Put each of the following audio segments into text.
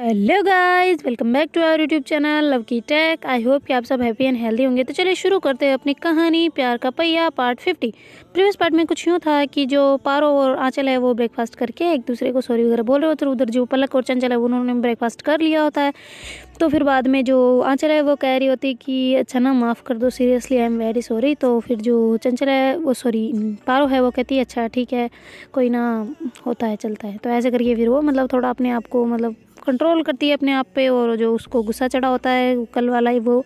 Hello guys, welcome back to our YouTube channel love की tech. I hope कि आप सब हैप्पी एंड हेल्दी होंगे। तो चलिए शुरू करते हैं अपनी कहानी प्यार का पहिया पार्ट 50। प्रीवियस पार्ट में कुछ यूँ था कि जो पारो और आंचल है वो ब्रेकफास्ट करके एक दूसरे को सॉरी वगैरह बोल रहे होते हैं। उधर जो पलक और चंचल है उन्होंने ब्रेकफास्ट कर लिया होता है। तो फिर बाद में जो आंचल है वो कह रही होती कि अच्छा ना, माफ़ कर दो, seriously I am very sorry. तो फिर जो चंचल है वो सॉरी पारो है वो कहती है अच्छा ठीक है, कोई ना, होता है, चलता है। तो ऐसे करके फिर वो मतलब थोड़ा अपने आप को मतलब कंट्रोल करती है अपने आप पे। और जो उसको गुस्सा चढ़ा होता है कल वाला ही, वो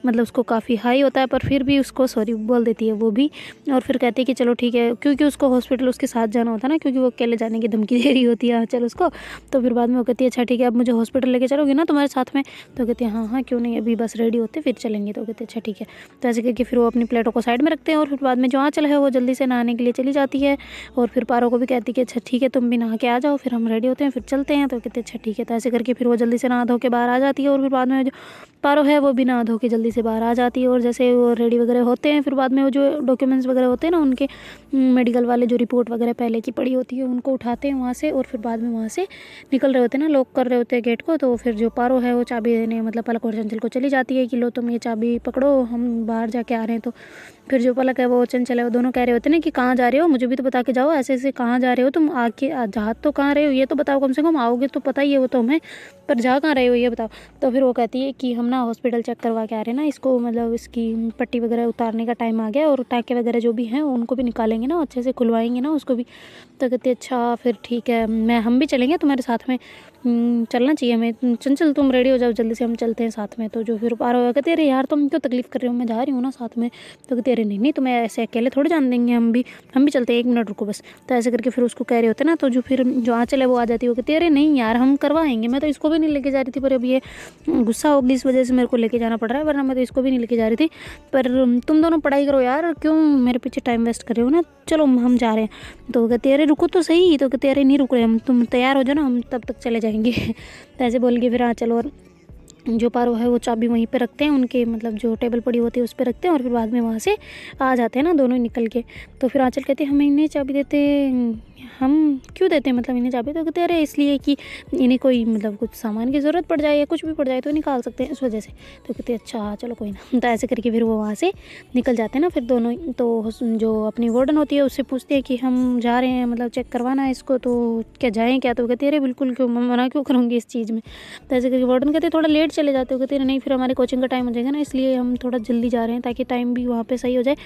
मतलब उसको काफ़ी हाई होता है, पर फिर भी उसको सॉरी बोल देती है वो भी। और फिर कहती है कि चलो ठीक है, क्योंकि उसको हॉस्पिटल उसके साथ जाना होता है ना, क्योंकि वो अकेले जाने की धमकी दे रही होती है चल उसको। तो फिर बाद में वो कहती है अच्छा ठीक है, अब मुझे हॉस्पिटल लेके चलोगे ना तुम्हारे साथ में। तो कहती है हाँ हाँ क्यों नहीं, अभी बस रेडी होते फिर चलेंगे। तो कहते हैं अच्छा ठीक है। तो ऐसे करके फिर वो अपनी प्लेटों को साइड में रखते हैं। और फिर बाद में जो आंचल है वो जल्दी से नहाने के लिए चली जाती है। और फिर पारो को भी कहती है कि अच्छा ठीक है, तुम भी नहा के आ जाओ, फिर हम रेडी होते हैं फिर चलते हैं। तो कहते हैं अच्छा ठीक है। तो ऐसे करके फिर वो जल्दी से नहा धो के बाहर आ जाती है। और फिर बाद में जो पारो है वो भी नहा धो के जल्दी से बाहर आ जाती है। और जैसे वो रेडी वगैरह होते हैं, फिर बाद में वो जो डॉक्यूमेंट्स वगैरह होते हैं ना उनके, मेडिकल वाले जो रिपोर्ट वगैरह पहले की पड़ी होती है उनको उठाते हैं वहाँ से। और फिर बाद में वहाँ से निकल रहे होते हैं ना, लॉक कर रहे होते हैं गेट को। तो फिर जो पारो है वो चाबी देने मतलब पलक और चंचल को चली जाती है कि लो तुम ये चाबी पकड़ो, हम बाहर जाके आ रहे हैं। तो फिर जो पलक है वो चंचल है वो दोनों कह रहे होते हैं ना कि कहाँ जा रहे हो, मुझे भी तो बता के जाओ, ऐसे ऐसे कहाँ जा रहे हो तुम, आके जा तो कहाँ रहे हो ये तो बताओ, कम से कम आओगे तो पता ही है वो तो हमें, पर जा कहाँ रहे हो ये बताओ। तो फिर वो कहती है कि हम ना हॉस्पिटल चेक करवा के आ रहे हैं ना, इसको मतलब इसकी पट्टी वगैरह उतारने का टाइम आ गया, और टाँके वगैरह जो भी हैं उनको भी निकालेंगे ना, अच्छे से खुलवाएंगे ना उसको भी। तो कहती है अच्छा फिर ठीक है, हम भी चलेंगे तुम्हारे साथ में, चलना चाहिए हमें। चंचल तुम रेडी हो जाओ जल्दी से, हम चलते हैं साथ में। तो जो फिर पारो कहते अरे यार तुम क्यों तकलीफ़ कर रहे हो, मैं जा रही हूँ ना साथ में। तो कहते अरे नहीं नहीं, तुम्हें ऐसे अकेले थोड़े जान देंगे, हम भी चलते हैं, 1 मिनट रुको बस। तो ऐसे करके फिर उसको कह रहे होते ना। तो जो फिर जो आंचल है वो आ जाती है, वो कहती है अरे नहीं यार हम करवाएंगे, मैं तो इसको भी नहीं लेके जा रही थी, पर अब ये गुस्सा होगी इस वजह से मेरे को लेके जाना पड़ रहा है, वरना मैं तो इसको भी नहीं लेके जा रही थी। पर तुम दोनों पढ़ाई करो यार, क्यों मेरे पीछे टाइम वेस्ट कर रहे हो ना, चलो हम जा रहे हैं। तो कहते अरे रुको तो सही। तो कहते अरे नहीं रुक रहे हम, तुम तैयार हो जाओ ना, हम तब तक चले जाएंगे। तो ऐसे बोल के फिर आंचल और जो पारो है वो चाबी वहीं पे रखते हैं, उनके मतलब जो टेबल पड़ी होती है उस पर रखते हैं। और फिर बाद में वहाँ से आ जाते हैं ना दोनों निकल के। तो फिर आंचल कहते हैं हमें इन्हें चाबी देते, हम क्यों देते हैं मतलब इन्हें चाबी। तो कहते हैं अरे इसलिए कि इन्हें कोई मतलब कुछ सामान की ज़रूरत पड़ जाए या कुछ भी पड़ जाए तो निकाल सकते हैं, इस वजह से। तो कहते हैं अच्छा चलो कोई ना। तो ऐसे करके फिर वो वहाँ से निकल जाते हैं ना। फिर दोनों तो जो अपनी वार्डन होती है उससे पूछते हैं कि हम जा रहे हैं मतलब चेक करवाना है इसको, तो क्या जाएँ क्या। तो कहते हैं अरे बिल्कुल, क्यों, मैं मना क्यों करूँगी इस चीज़ में। तो ऐसे करके वार्डन कहते हैं थोड़ा लेट चले जाते हो। कहते हैं नहीं फिर हमारे कोचिंग का टाइम हो जाएगा ना, इसलिए हम थोड़ा जल्दी जा रहे हैं ताकि टाइम भी वहाँ पे सही हो जाए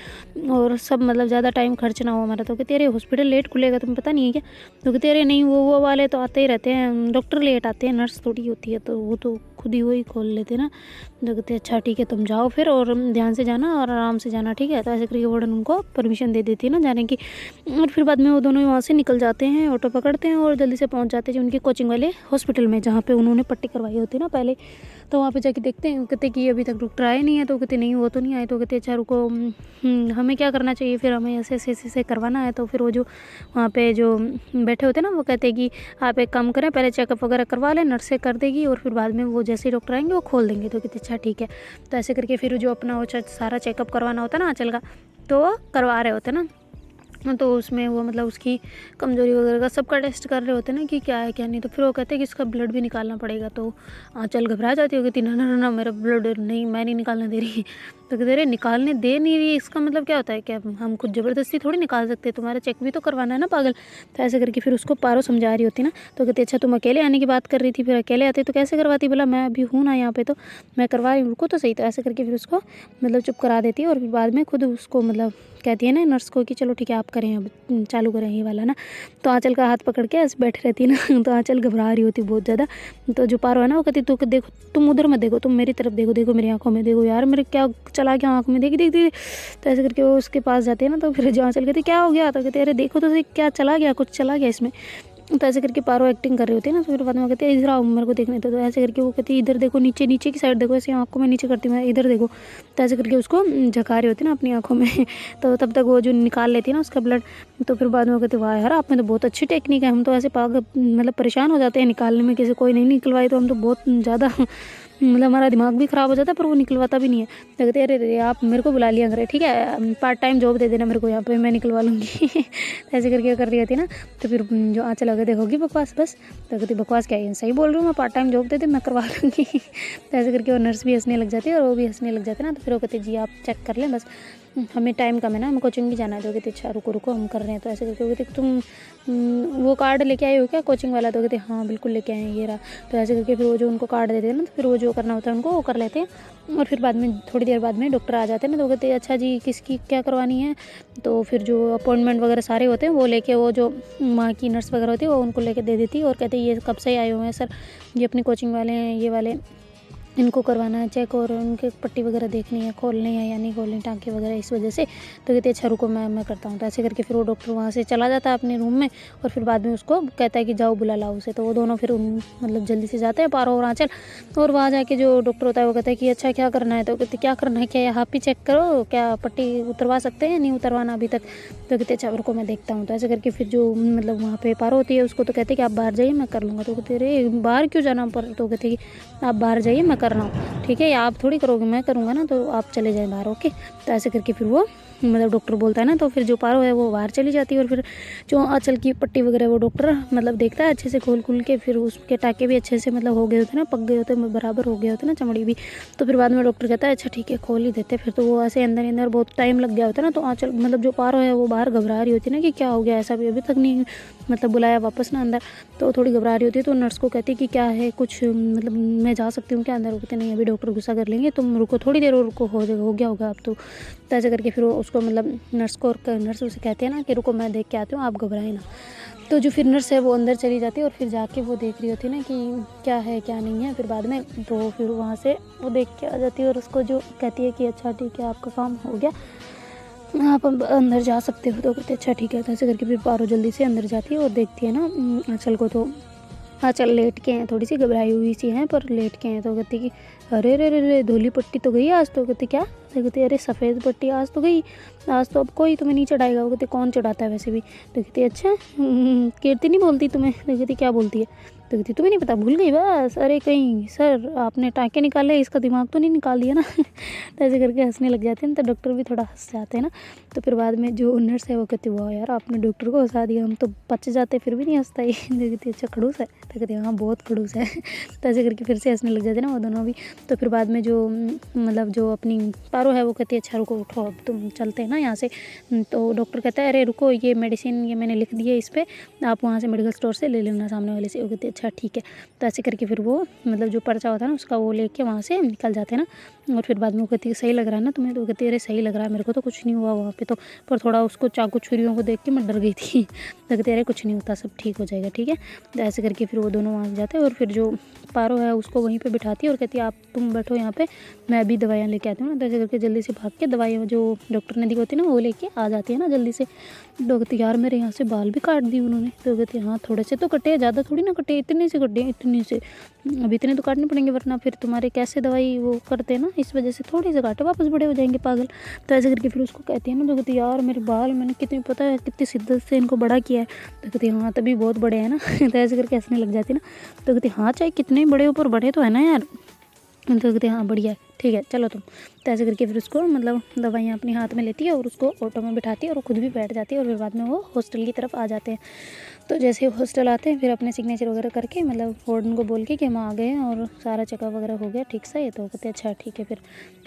और सब मतलब ज़्यादा टाइम खर्च ना हो हमारा। तो कहते अरे हॉस्पिटल लेट खुलेगा तुम्हें पता नहीं है क्या। तो कहते अरे नहीं, वो वाले तो आते ही रहते हैं, डॉक्टर लेट आते हैं, नर्स थोड़ी होती है, तो वो तो खुद ही वही खोल लेते ना। तो कहते अच्छा ठीक है तुम जाओ फिर, और ध्यान से जाना और आराम से जाना, ठीक है। तो ऐसे करके वार्डन उनको परमिशन दे देती है ना जाने की। और फिर बाद में वो दोनों वहाँ से निकल जाते हैं, ऑटो पकड़ते हैं और जल्दी से पहुँच जाते हैं जो उनके कोचिंग वाले हॉस्पिटल में, जहाँ पे उन्होंने पट्टी करवाई होती है ना पहले। तो वहाँ पे जाके देखते हैं, कहते कि अभी तक डॉक्टर आए नहीं है। तो कहते नहीं वो तो नहीं आए। तो कहते अच्छा रुको, हमें क्या करना चाहिए फिर, हमें ऐसे ऐसे ऐसे करवाना है। तो फिर वो जो वहाँ पे जो बैठे होते हैं ना वो कहते हैं कि आप एक काम करें, पहले चेकअप वगैरह करवा लें, नर्स से कर देगी, और फिर बाद में वो जैसे ही डॉक्टर आएंगे वो खोल देंगे। तो कहते अच्छा ठीक है। तो ऐसे करके फिर जो अपना वो सारा चेकअप करवाना होता है ना आंचल का, तो वो करवा रहे होते हैं ना। तो उसमें वो मतलब उसकी कमज़ोरी वगैरह का सबका टेस्ट कर रहे होते हैं ना कि क्या है क्या नहीं। तो फिर वो कहते हैं कि इसका ब्लड भी निकालना पड़ेगा। तो आंचल घबरा जाती होगी, कहती ना ना ना ना, मेरा ब्लड नहीं, मैं नहीं निकालने दे रही। तो कहते अरे निकालने दे नहीं रही, इसका मतलब क्या होता है, क्या हम कुछ ज़बरदस्ती थोड़ी निकाल सकते, तुम्हारा चेक भी तो करवाना है ना पागल। तो ऐसे करके फिर उसको पारो समझा रही होती ना। तो कहती अच्छा तुम अकेले आने की बात कर रही थी, फिर अकेले आते तो कैसे करवाती, बोला मैं अभी हूँ ना यहाँ पे, तो मैं करवा रही हूँ, रुको तो सही। तो ऐसे करके फिर उसको मतलब चुप करा देती है। और फिर बाद में खुद उसको मतलब कहती है ना नर्स को कि चलो ठीक है आप करें, अब चालू करें ये वाला ना। तो आंचल का हाथ पकड़ के ऐसे बैठे रहती है ना। तो आंचल घबरा रही होती बहुत ज़्यादा। तो जो पारो है ना वो कहती तू देखो, तुम उधर मत देखो, तुम मेरी तरफ देखो, देखो मेरी आंखों में देखो यार, मेरे क्या चला गया आँख में, देखी देखती। तो ऐसे करके वो उसके पास जाते हैं ना। तो फिर जो आंचल कहती क्या हो गया। तो कहते अरे देखो तो सही, क्या चला गया, कुछ चला गया इसमें। तो ऐसे करके पारो एक्टिंग कर रही होती है ना। तो फिर बाद में कहते हैं इधर आओ मेरे को देखने दो। तो ऐसे करके वो कहती है इधर देखो, नीचे नीचे की साइड देखो, ऐसे आँखों में नीचे करती मैं, इधर देखो। तो ऐसे करके उसको झका रही होती है ना अपनी आँखों में। तो तब तक वो जो निकाल लेती है ना उसका ब्लड। तो फिर बाद में वो कहते वाह यार आप में तो बहुत अच्छी टेक्निक है, हम तो ऐसे पागल मतलब परेशान हो जाते हैं निकालने में, किसी कोई नहीं निकलवाई तो हम तो बहुत ज़्यादा मतलब हमारा दिमाग भी ख़राब हो जाता है, पर वो निकलवाता भी नहीं है। तो कहते अरे रे आप मेरे को बुला लिया करे, ठीक है पार्ट टाइम जॉब दे देना मेरे को यहाँ पे, मैं निकलवा लूँगी। तो ऐसे करके कर रही होती ना। तो फिर जो आँचल कहते होगी बकवास बस। तो कहती बकवास क्या है, सही बोल रही हूँ मैं, पार्ट टाइम जॉब दे दे मैं करवा लूँगी। तो ऐसे करके वो नर्स भी हंसने लग जाती है और वो भी हंसने लग जाते हैं ना। तो फिर वो कहते जी आप चेक कर लें बस, हमें टाइम कम है ना, हमें कोचिंग भी जाना है। तो कहते अच्छा रुको रुको हम कर रहे हैं। तो ऐसे करके वो कहते तुम वो कार्ड लेके आए हो क्या कोचिंग वाला? तो कहते हाँ बिल्कुल लेके आए हैं ये रहा। तो ऐसे करके फिर वो जो उनको कार्ड देते हैं ना, तो फिर वो जो करना होता है उनको वो कर लेते हैं। और फिर बाद में थोड़ी देर बाद में डॉक्टर आ जाते हैं ना। तो कहते हैं अच्छा जी किसकी क्या करवानी है? तो फिर जो अपॉइंटमेंट वगैरह सारे होते हैं वो लेके, वो जो वहाँ की नर्स वगैरह होती है वो उनको लेके दे देती है और कहते हैं ये कब से आए हुए हैं सर, ये अपनी कोचिंग वाले हैं ये वाले, इनको करवाना है चेक और उनके पट्टी वगैरह देखनी है, खोलनी है या नहीं खोलनी टाँके वगैरह इस वजह से। तो कहते अच्छा रुको मैं करता हूँ। तो ऐसे करके फिर वो डॉक्टर वहाँ से चला जाता है अपने रूम में और फिर बाद में उसको कहता है कि जाओ बुला लाओ उसे। तो वो दोनों फिर मतलब जल्दी से जाते हैं पारो और आँचल। और वहाँ जाके जो डॉक्टर होता है वो कहता है कि अच्छा क्या करना है? तो कहते क्या करना है, क्या यहाँ भी चेक करो, क्या पट्टी उतरवा सकते हैं, नहीं उतरवाना अभी तक? तो कहते अच्छा रुको मैं देखता हूँ। तो ऐसे करके फिर जो मतलब वहाँ पे पारो होती है उसको तो कहते कि आप बाहर जाइए मैं कर लूँगा। तो कहते अरे बाहर क्यों जाना पर? तो कहते कि आप बाहर जाइए मैं कर रहा हूँ, ठीक है आप थोड़ी करोगे मैं करूँगा ना, तो आप चले जाए बाहर ओके। तो ऐसे करके फिर वो मतलब डॉक्टर बोलता है ना, तो फिर जो पारो है वो बाहर चली जाती है। और फिर जो आँचल की पट्टी वगैरह वो डॉक्टर मतलब देखता है अच्छे से खोल के, फिर उसके टाँके भी अच्छे से मतलब हो गए होते हैं ना, पक गए होते हैं, बराबर हो गए होते हैं ना चमड़ी भी। तो फिर बाद में डॉक्टर कहता है अच्छा ठीक है खोल ही देते। फिर तो वो ऐसे अंदर ही अंदर बहुत टाइम लग गया होता है ना। तो आँचल मतलब जो पारो है वो बाहर घबरा रही होती है ना कि क्या हो गया, ऐसा भी अभी तक नहीं मतलब बुलाया वापस ना अंदर। तो थोड़ी घबरा रही होती है। तो नर्स को कहती है कि क्या है कुछ मतलब मैं जा सकती हूँ क्या अंदर? वो कहते नहीं अभी डॉक्टर गुस्सा कर लेंगे, तुम रुको थोड़ी देर और रुको, हो गया होगा अब तो। ऐसे करके फिर वो उसको मतलब नर्स उसे कहते हैं ना कि रुको मैं देख के आती हूँ, आप घबराए ना। तो जो फिर नर्स है वो अंदर चली जाती है और फिर जाके वो देख रही होती है ना कि क्या है क्या नहीं है। फिर बाद में तो फिर वहाँ से वो देख के आ जाती है और उसको जो कहती है कि अच्छा ठीक है आपका काम हो गया, आप अब अंदर जा सकते हो। तो कहते अच्छा ठीक है। तो ऐसे करके फिर पारो जल्दी से अंदर जाती है और देखती है ना आँचल को। तो आँचल लेट के हैं, थोड़ी सी घबराई हुई सी हैं पर लेट के हैं। तो कहती कि अरे रे रे रे धुली पट्टी तो गई आज। तो कहते क्या? तो कहते अरे सफ़ेद पट्टी आज तो गई, आज तो अब कोई तुम्हें नहीं चढ़ाएगा। वो कहते कौन चढ़ाता है वैसे भी? तो कहती अच्छा कीर्ति नहीं बोलती तुम्हें? तो कहती क्या बोलती है? तो कहती तुम्हें नहीं पता, भूल गई बस। अरे कहीं सर आपने टाँके निकाले, इसका दिमाग तो नहीं निकाल दिया ना? तो ऐसे करके हंसने लग जाते हैं। तो डॉक्टर भी थोड़ा हंस जाते हैं ना। तो फिर बाद में जो नर्स है वो कहती वाह यार आपने डॉक्टर को हंसा दिया, हम तो बच जाते फिर भी नहीं हंसता ये। तो कहती अच्छा खड़ूस है? तो कहती हाँ बहुत खड़ूस है। तो ऐसे करके फिर से हंसने लग जाते हैं ना वो दोनों भी। तो फिर बाद में जो मतलब जो अपनी पारो है वो कहती है अच्छा रुको उठो अब तुम चलते हैं ना यहाँ से। तो डॉक्टर कहता है अरे रुको ये मेडिसिन ये मैंने लिख दी है इस पर, आप वहाँ से मेडिकल स्टोर से ले लेना सामने वाले से। वो कहती है अच्छा ठीक है। तो ऐसे करके फिर वो मतलब जो पर्चा होता है ना उसका वो लेके वहाँ से निकल जाते हैं ना। और फिर बाद में वो कहती है सही लग रहा है ना तुम्हें? तो कहती है अरे सही लग रहा है मेरे को, तो कुछ नहीं हुआ वहाँ पे तो, पर थोड़ा उसको चाकू छुरियों को देख के मैं डर गई थी। तो कहती है अरे कुछ नहीं होता सब ठीक हो जाएगा ठीक है। तो ऐसे करके फिर वो दोनों वहाँ जाते हैं और फिर जो पारो है उसको वहीं पे बिठाती है और कहती है आप तुम बैठो यहाँ पे, मैं अभी दवाइयाँ लेके आती हूँ ना। तो ऐसे करके जल्दी से भाग के दवाइयाँ जो डॉक्टर ने दी होती है ना वो लेके आ जाती है ना जल्दी से। तो कहती यार मेरे यहाँ से बाल भी काट दिए उन्होंने। तो कहती हाँ थोड़े से तो कटे, ज़्यादा थोड़ी ना कटे, इतने से कटे इतने से, अब इतने तो काटने पड़ेंगे वरना फिर तुम्हारे कैसे दवाई वो करते हैं ना, इस वजह से थोड़े से काटे वापस बड़े हो जाएंगे पागल। तो ऐसे करके फिर उसको कहती है ना। तो कहती यार मेरे बाल मैंने कितनी पता है कितनी शिद्दत से इनको बड़ा किया है। तो कहती हाँ तभी बहुत बड़े हैं ना। तो ऐसे करके हंसने लग जाती है ना। तो कहती हाँ चाहे कितने बड़े हो पर बड़े तो है ना यार। तो कहते हाँ बढ़िया है ठीक है चलो तुम। तो ऐसे करके फिर उसको मतलब दवाइयाँ अपने हाथ में लेती है और उसको ऑटो में बिठाती है और खुद भी बैठ जाती है और फिर बाद में वो हॉस्टल की तरफ आ जाते हैं। तो जैसे हॉस्टल आते हैं फिर अपने सिग्नेचर वगैरह करके मतलब वार्डन को बोल के कि हम आ गए हैं और सारा चेकअप वगैरह हो गया ठीक से। तो कहते अच्छा ठीक है फिर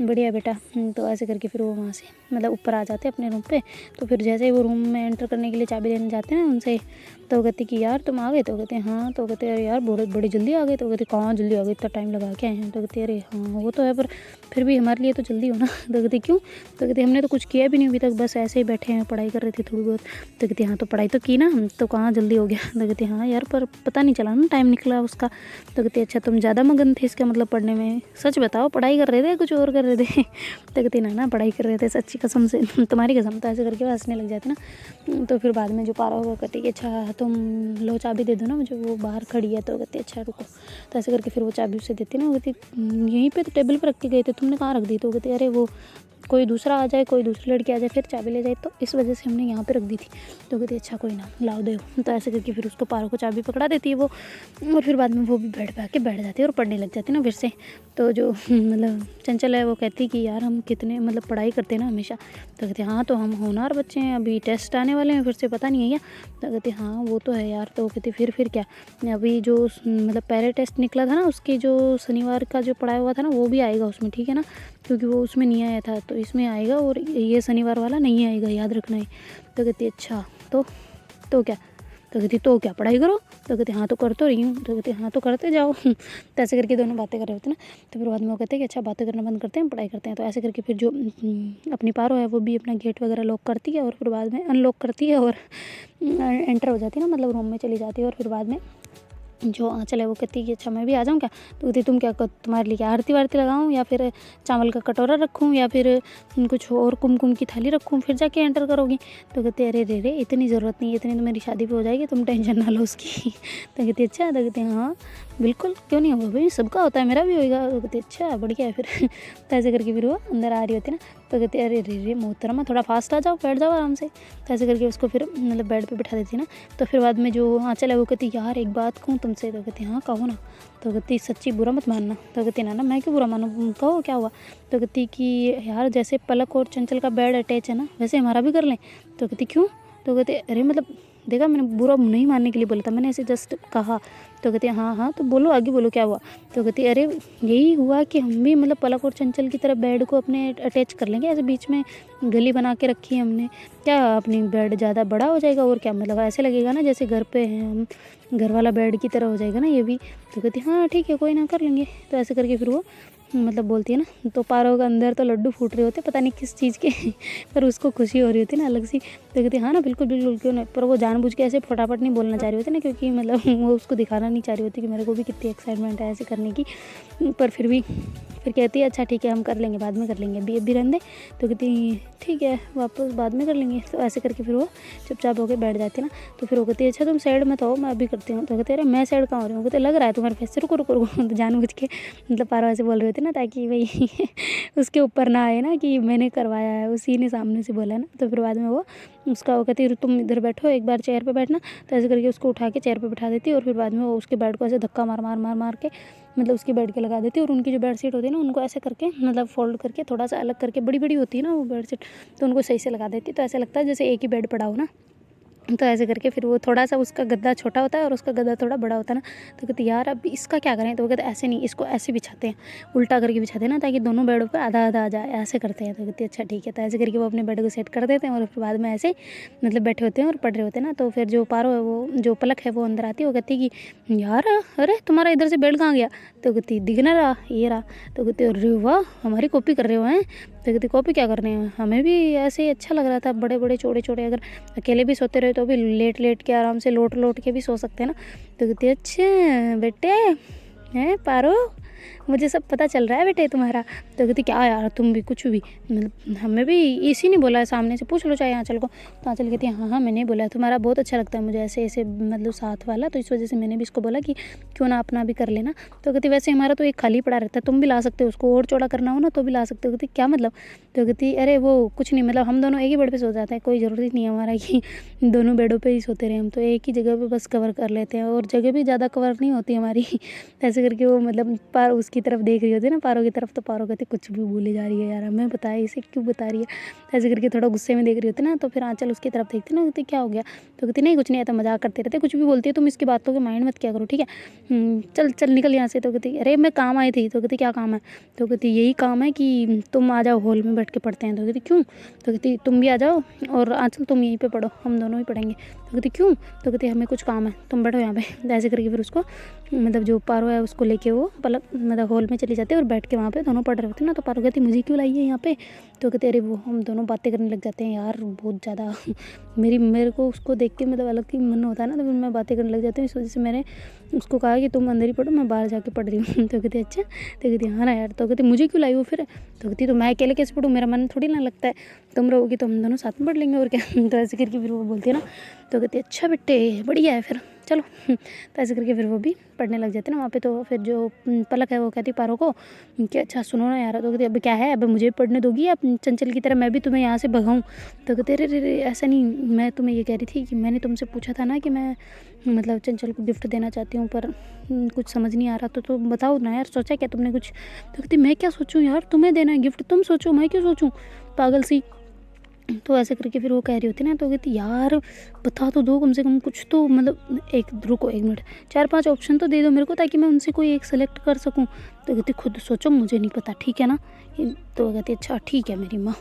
बढ़िया बेटा। तो ऐसे करके फिर वो वहाँ से मतलब ऊपर आ जाते हैं अपने रूम पे। तो फिर जैसे ही वो रूम में एंटर करने के लिए चाबी देने जाते हैं उनसे, तो कहते कि यार तुम आ गए? तो कहते हाँ। तो कहते अरे यार बहुत बड़ी जल्दी आ गए। तो कहते कहाँ जल्दी आ गए, इतना टाइम लगा के आए हैं। तो कहते अरे हाँ वो तो है पर फिर भी हमारे लिए तो जल्दी हो ना। तो कहते क्यों? तो कहते हमने तो कुछ किया भी नहीं अभी तक, बस ऐसे ही बैठे हैं पढ़ाई कर रहे थे थोड़ी बहुत। तो कहते हाँ तो पढ़ाई तो की ना, हम तो कहाँ जल्दी हो गया। तो कहते हाँ यार पर पता नहीं चला ना टाइम निकला उसका। तो कहते अच्छा तुम ज़्यादा मगन थे इसका मतलब पढ़ने में, सच बताओ पढ़ाई कर रहे थे कुछ और कर रहे थे? तो कहते ना पढ़ाई कर रहे थे सच्ची कसम से, तुम्हारी कसम। तो ऐसे करके हंसने लग जाते ना। तो फिर बाद में जो पारा होगा कहती कि अच्छा तुम लो चाबी दे दो ना मुझे, वो बाहर खड़ी है। तो कहते अच्छा रुको। तो ऐसे करके फिर वो चाबी उसे देती ना। वो कहती यहीं पे तो टेबल पर रख के गए थे, तुमने कहाँ रख दी? तो कहते अरे वो कोई दूसरा आ जाए, कोई दूसरी लड़की आ जाए फिर चाबी ले जाए, तो इस वजह से हमने यहाँ पे रख दी थी। तो कहती अच्छा कोई ना, लाओ दो। तो ऐसे करके फिर उसको पारो को चाबी पकड़ा देती है वो, और फिर बाद में वो भी बेड पे आके बैठ जाती है और पढ़ने लग जाती है ना फिर से। तो जो मतलब चंचल है वो कहती कि यार हम कितने मतलब पढ़ाई करते हैं ना हमेशा। तो कहते हाँ तो हम होनहार बच्चे हैं, अभी टेस्ट आने वाले हैं फिर से, पता नहीं है क्या। तो कहते हाँ वो तो है यार। तो कहते फिर क्या, अभी जो मतलब पहले टेस्ट निकला था ना, उसकी जो शनिवार का जो पढ़ाया हुआ था ना वो भी आएगा उसमें, ठीक है ना, क्योंकि वो उसमें नहीं आया था तो इसमें आएगा, और ये शनिवार वाला नहीं आएगा, याद रखना है। तो कहती अच्छा तो क्या। तो कहती तो क्या पढ़ाई करो। तो कहते हाँ तो कर तो रही हूँ। तो कहते हाँ तो करते जाओ। तो ऐसे करके दोनों बातें कर रहे होते ना। तो फिर बाद में वो कहते हैं कि अच्छा बातें करना बंद करते हैं, पढ़ाई करते हैं। तो ऐसे करके फिर जो अपनी पारो है वो भी अपना गेट वगैरह लॉक करती है, और फिर बाद में अनलॉक करती है और एंटर हो जाती है ना, मतलब रूम में चली जाती है। और फिर बाद में जो आँचल है वो कहती है कि अच्छा मैं भी आ जाऊँ क्या। तो कहती तुम क्या, तुम्हारे लिए क्या आरती वारती लगाऊँ, या फिर चावल का कटोरा रखूँ, या फिर कुछ और कुमकुम की थाली रखूँ, फिर जाके एंटर करोगी। तो कहती अरे रे रे इतनी ज़रूरत नहीं है, इतनी तो मेरी शादी पे हो जाएगी, तुम टेंशन ना लो उसकी। तो कहती अच्छा। तो कहती हाँ बिल्कुल क्यों नहीं होगा भाई, सबका होता है, मेरा भी होगा। तो कहती अच्छा बढ़िया है फिर। तो ऐसे करके फिर वो अंदर आ रही होती है ना। तो कहती अरे रे रे मोहतरमा थोड़ा फास्ट आ जाओ, बैठ जाओ आराम से। तो ऐसे करके उसको फिर मतलब बेड पे बिठा देती है ना। तो फिर बाद में जो आँचल है वो कहती यार एक बात कहूँ तुमसे। तो कहती हाँ कहो ना। तो कहती सच्ची बुरा मत मानना। तो कहती ना मैं क्यों बुरा मानूँ, कहो क्या हुआ। तो कहती कि यार जैसे पलक और चंचल का बेड अटैच है ना, वैसे हमारा भी कर लें। तो कहती क्यों। तो कहते अरे मतलब देखा मैंने बुरा नहीं मानने के लिए बोला था, मैंने ऐसे जस्ट कहा। तो कहती हाँ तो बोलो आगे बोलो क्या हुआ। तो कहती अरे यही हुआ कि हम भी मतलब पलक और चंचल की तरह बेड को अपने अटैच कर लेंगे, ऐसे बीच में गली बना के रखी है हमने, क्या अपनी बेड ज़्यादा बड़ा हो जाएगा, और क्या मतलब ऐसे लगेगा ना जैसे घर पे हैं हम, घर वाला बेड की तरह हो जाएगा ना ये भी। तो कहती हाँ ठीक है कोई ना कर लेंगे। तो ऐसे करके फिर वो मतलब बोलती है ना। तो पारो के अंदर तो लड्डू फूट रहे होते पता नहीं किस चीज़ के, पर उसको खुशी हो रही होती ना अलग सी। तो कहती हाँ ना बिल्कुल बिल्कुल क्यों नहीं, पर वो जानबूझ के ऐसे फटाफट नहीं बोलना चाह रही होती ना, क्योंकि मतलब वो उसको दिखाना नहीं चाह रही होती कि मेरे को भी कितनी एक्साइटमेंट है ऐसे करने की। पर फिर भी फिर कहती है अच्छा ठीक है हम कर लेंगे, बाद में कर लेंगे, अभी रहने दे। तो कहती ठीक है वापस बाद में कर लेंगे। तो ऐसे करके फिर वो चुपचाप होकर बैठ जाती है ना। तो फिर वो कहती है अच्छा तुम साइड में तो हो, मैं अभी करती हूँ। तो कहते अरे मैं साइड कहाँ हो रही हूँ, कहते लग रहा है तुम्हारे फेस से, रुको रुको रुको। तो जानबूझ के मतलब पारो ऐसे बोल रहे होते ना, ताकि भाई उसके ऊपर ना आए ना कि मैंने करवाया है, उसी ने सामने से बोला ना। तो फिर बाद में वो कहती है तुम इधर बैठो, एक बार चेयर पे बैठना। तो ऐसे करके उसको उठा के चेयर पे बिठा देती है, और फिर बाद में वो उसके बेड को ऐसे धक्का मार मार मार मार के मतलब उसकी बेड के लगा देती है। और उनकी जो बेडशीट होती है ना उनको ऐसे करके मतलब फोल्ड करके थोड़ा सा अलग करके, बड़ी बड़ी होती है ना वो बेडशीट, तो उनको सही से लगा देती है। तो ऐसा लगता है जैसे एक ही बेड पड़ा हो ना। तो ऐसे करके फिर वो थोड़ा सा उसका गद्दा छोटा होता है और उसका गद्दा थोड़ा बड़ा होता है ना। तो कहती यार अब इसका क्या करें। तो वो कहते ऐसे नहीं, इसको ऐसे बिछाते हैं, उल्टा करके बिछाते हैं ना, ताकि दोनों बेडों पे आधा आधा आ जाए, ऐसे करते हैं। तो कहती अच्छा ठीक है। तो ऐसे करके वो अपने बेड को सेट कर देते हैं, और फिर बाद में ऐसे मतलब बैठे होते हैं और पढ़ रहे होते हैं ना। तो फिर जो पारो है वो जो पलक है वो अंदर आती है, वो कहती कि यार अरे तुम्हारा इधर से बेड कहाँ गया। तो कहती दिख ना रहा, ये रहा। तो कहती अरे वाह हमारी कॉपी कर रहे हो हैं। तो कहती कॉपी क्या करने हैं, हमें भी ऐसे ही अच्छा लग रहा था, बड़े बड़े चौड़े चौड़े, अगर अकेले भी सोते रहे तो भी लेट लेट के आराम से लोट लोट के भी सो सकते हैं ना। तो कहती अच्छा बेटे हैं पारो, मुझे सब पता चल रहा है बेटे तुम्हारा। तो कहती क्या यार तुम भी कुछ भी, मतलब हमें भी इसी नहीं बोला है, सामने से पूछ लो चाहे आँचल को। तो आँचल कहती है हाँ मैंने बोला है, तुम्हारा बहुत अच्छा लगता है मुझे ऐसे ऐसे मतलब साथ वाला, तो इस वजह से मैंने भी इसको बोला कि क्यों ना अपना भी कर लेना। तो कहती वैसे हमारा तो एक खाली पड़ा रहता है, तुम भी ला सकते हो, उसको और चौड़ा करना हो ना तो भी ला सकते हो। कहती क्या मतलब। तो कहती अरे वो कुछ नहीं, मतलब हम दोनों एक ही बेड पर सो जाते हैं, कोई ज़रूरी नहीं है हमारा कि दोनों बेडों पर ही सोते रहे, हम तो एक ही जगह पर बस कवर कर लेते हैं, और जगह भी ज़्यादा कवर नहीं होती हमारी। ऐसे करके वो मतलब पार उसकी तरफ देख रही होती है ना, पारो की तरफ। तो पारो कहती कुछ भी बोली जा रही है यार, हमें पता है इसे क्यों बता रही है। ऐसे करके थोड़ा गुस्से में देख रही होती ना। तो फिर आँचल उसकी तरफ देखती ना, कहती क्या हो गया। तो कहती नहीं कुछ नहीं, आता मजाक करते रहते, कुछ भी बोलती है तुम इसकी बातों के माइंड मत किया करो ठीक है, चल चल निकल यहाँ से। तो कहती अरे मैं काम आई थी। तो कहती क्या काम है। तो कहती यही काम है कि तुम आ जाओ हॉल में बैठ के पढ़ते हैं। तो कहती क्यों। तो कहती तुम भी आ जाओ, और आँचल तुम यहीं पे पढ़ो, हम दोनों ही पढ़ेंगे। तो कहती क्यों। तो कहती हमें कुछ काम है, तुम बैठो यहाँ पे। ऐसे करके फिर उसको मतलब जो पारो है उसको लेके वो मतलब हॉल में चली जाती है, और बैठ के वहाँ पे दोनों पढ़ रहे होते हैं ना। तो पारो कहती मुझे क्यों लाई है यहाँ पे। तो कहते अरे वो हम दोनों बातें करने लग जाते हैं यार बहुत ज़्यादा। मेरे को उसको देख के मतलब अलग ही मन होता है ना, तो फिर मैं बातें करने लग जाती हूँ। इस वजह से मैंने उसको कहा कि तुम अंदर ही पढ़ो, मैं बाहर जाके पढ़ रही हूँ। तो कहती अच्छा। तो कहती हाँ ना यार। तो कहती मुझे क्यों लाई हो फिर। तो कहती तो मैं अकेले कैसे पढ़ूँ, मेरा मन थोड़ी ना लगता है, तुम रहोगी तो हम दोनों साथ में पढ़ लेंगे और क्या। तो ऐसे करके फिर वो बोलती है ना। तो कहती अच्छा बेटे बढ़िया है फिर। चलो तो ऐसे करके फिर वो भी पढ़ने लग जाते ना वहाँ पे। तो फिर जो पलक है वो कहती पारो को कि अच्छा सुनो ना यार, तो कहती अब क्या है, अब मुझे पढ़ने दोगी या चंचल की तरह मैं भी तुम्हें यहाँ से भगाऊँ। तो कहते रे ऐसा नहीं, मैं तुम्हें ये कह रही थी कि मैंने तुमसे पूछा था ना कि मैं मतलब चंचल को गिफ्ट देना चाहती हूँ, पर कुछ समझ नहीं आ रहा, तो बताओ ना यार, सोचा क्या तुमने कुछ। तो कहती मैं क्या सोचूं यार, तुम्हें देना है गिफ्ट, तुम सोचो, मैं क्यों सोचूं, पागल सी। तो ऐसे करके फिर वो कह रही होती ना, तो कहती यार बता तो दो कम से कम कुछ तो, मतलब एक रुको 1 मिनट, 4-5 ऑप्शन तो दे दो मेरे को ताकि मैं उनसे कोई एक सेलेक्ट कर सकूं। तो कहती खुद सोचो, मुझे नहीं पता, ठीक है ना। तो कहती अच्छा ठीक है मेरी माँ।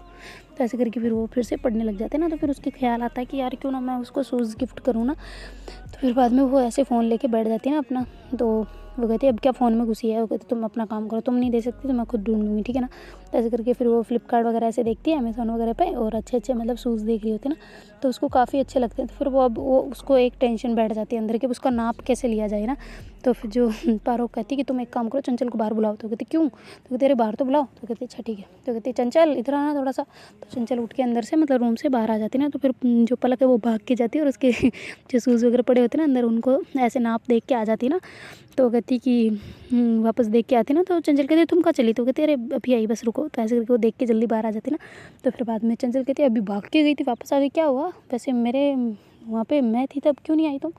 तो ऐसे करके फिर वो फिर से पढ़ने लग जाते ना। तो फिर उसके ख्याल आता है कि यार क्यों ना मैं उसको शूज़ गिफ्ट करूँ ना। तो फिर बाद में वो ऐसे फ़ोन लेके बैठ जाती है ना अपना। तो वो कहती है अब क्या फ़ोन में घुसी है, वो कहती तुम अपना काम करो, तुम नहीं दे सकती तो मैं खुद ढूंढ लूँगी, ठीक है ना। तो ऐसे करके फिर वो फ्लिपकार्ट वगैरह ऐसे देखती है, अमेज़ॉन वगैरह पे, और अच्छे मतलब शूज़ देख रही होती है ना। तो उसको काफ़ी अच्छे लगते हैं। तो फिर वो उसको एक टेंशन बैठ जाती है अंदर कि उसका नाप कैसे लिया जाए ना। तो फिर जो पारो कहती कि तुम एक काम करो, चंचल को बाहर बुलाओ। तो कहती क्यों। तो कहती अरे बाहर तो बुलाओ। तो कहती अच्छा ठीक है। तो कहती चंचल इधर आना थोड़ा सा। तो चंचल उठ के अंदर से मतलब रूम से बाहर आ जाती ना। तो फिर जो पलक है वो भाग के जाती है और उसके जो शूज़ वगैरह पड़े होते हैं ना अंदर, उनको ऐसे नाप देख के आ जाती ना। तो कहती कि वापस देख के आती ना। तो चंचल कहती तुम कहाँ चली। तो कहती अरे अभी आई बस रुको। तो ऐसे करके वो देख के जल्दी बाहर आ जाती ना। तो फिर बाद में चंचल कहती अभी भाग के गई थी, वापस आ गई, क्या हुआ वैसे, मेरे वहाँ पे मैं थी तब क्यों नहीं आई तुम।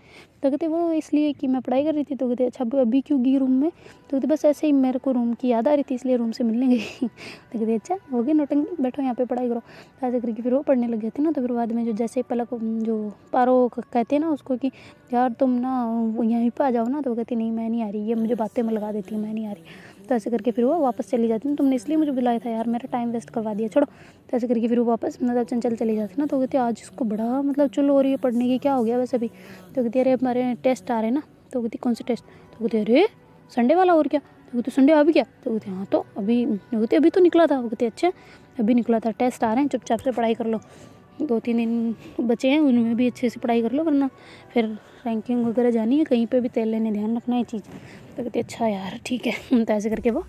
तो कहते वो इसलिए कि मैं पढ़ाई कर रही थी। तो कहते अच्छा अभी क्यों गई रूम में। तो कहते बस ऐसे ही मेरे को रूम की याद आ रही थी इसलिए रूम से मिलने गई। तो कहते अच्छा हो गई नौटंकी, बैठो यहाँ पे पढ़ाई करो। तो ऐसे करके फिर वो पढ़ने लग जाती ना। तो फिर बाद में जो जैसे पलक जो पारो कहते हैं ना उसको कि यार तुम ना यहीं पर आ जाओ ना। तो कहती नहीं मैं नहीं आ रही, ये मुझे बातें में लगा देती है, मैं नहीं आ रही। तो ऐसे करके फिर वो वापस चली जाती ना, तुमने इसलिए मुझे बुलाया था यार, मेरा टाइम वेस्ट करवा दिया, छोड़ो। तो ऐसे करके फिर वो वापस मतलब चंचल चली जाती ना। तो कहती आज इसको बड़ा मतलब चुल हो रही है पढ़ने की, क्या हो गया वैसे भी। तो कहती अरे हमारे टेस्ट आ रहे हैं ना। तो कहती कौन से टेस्ट। तो कहती अरे संडे वाला, और क्या। तो कहती संडे आ भी क्या। तो कहती हाँ तो अभी, कहती अभी तो निकला था। वो कहती अच्छा अभी निकला था, टेस्ट आ रहे हैं, चुपचाप से पढ़ाई कर लो, 2-3 दिन बचे हैं उनमें भी अच्छे से पढ़ाई कर लो, वरना फिर रैंकिंग वगैरह जानी है, कहीं पे भी तेल लेने ध्यान रखना है चीज़। तो कहती अच्छा यार ठीक है। तो ऐसे करके वो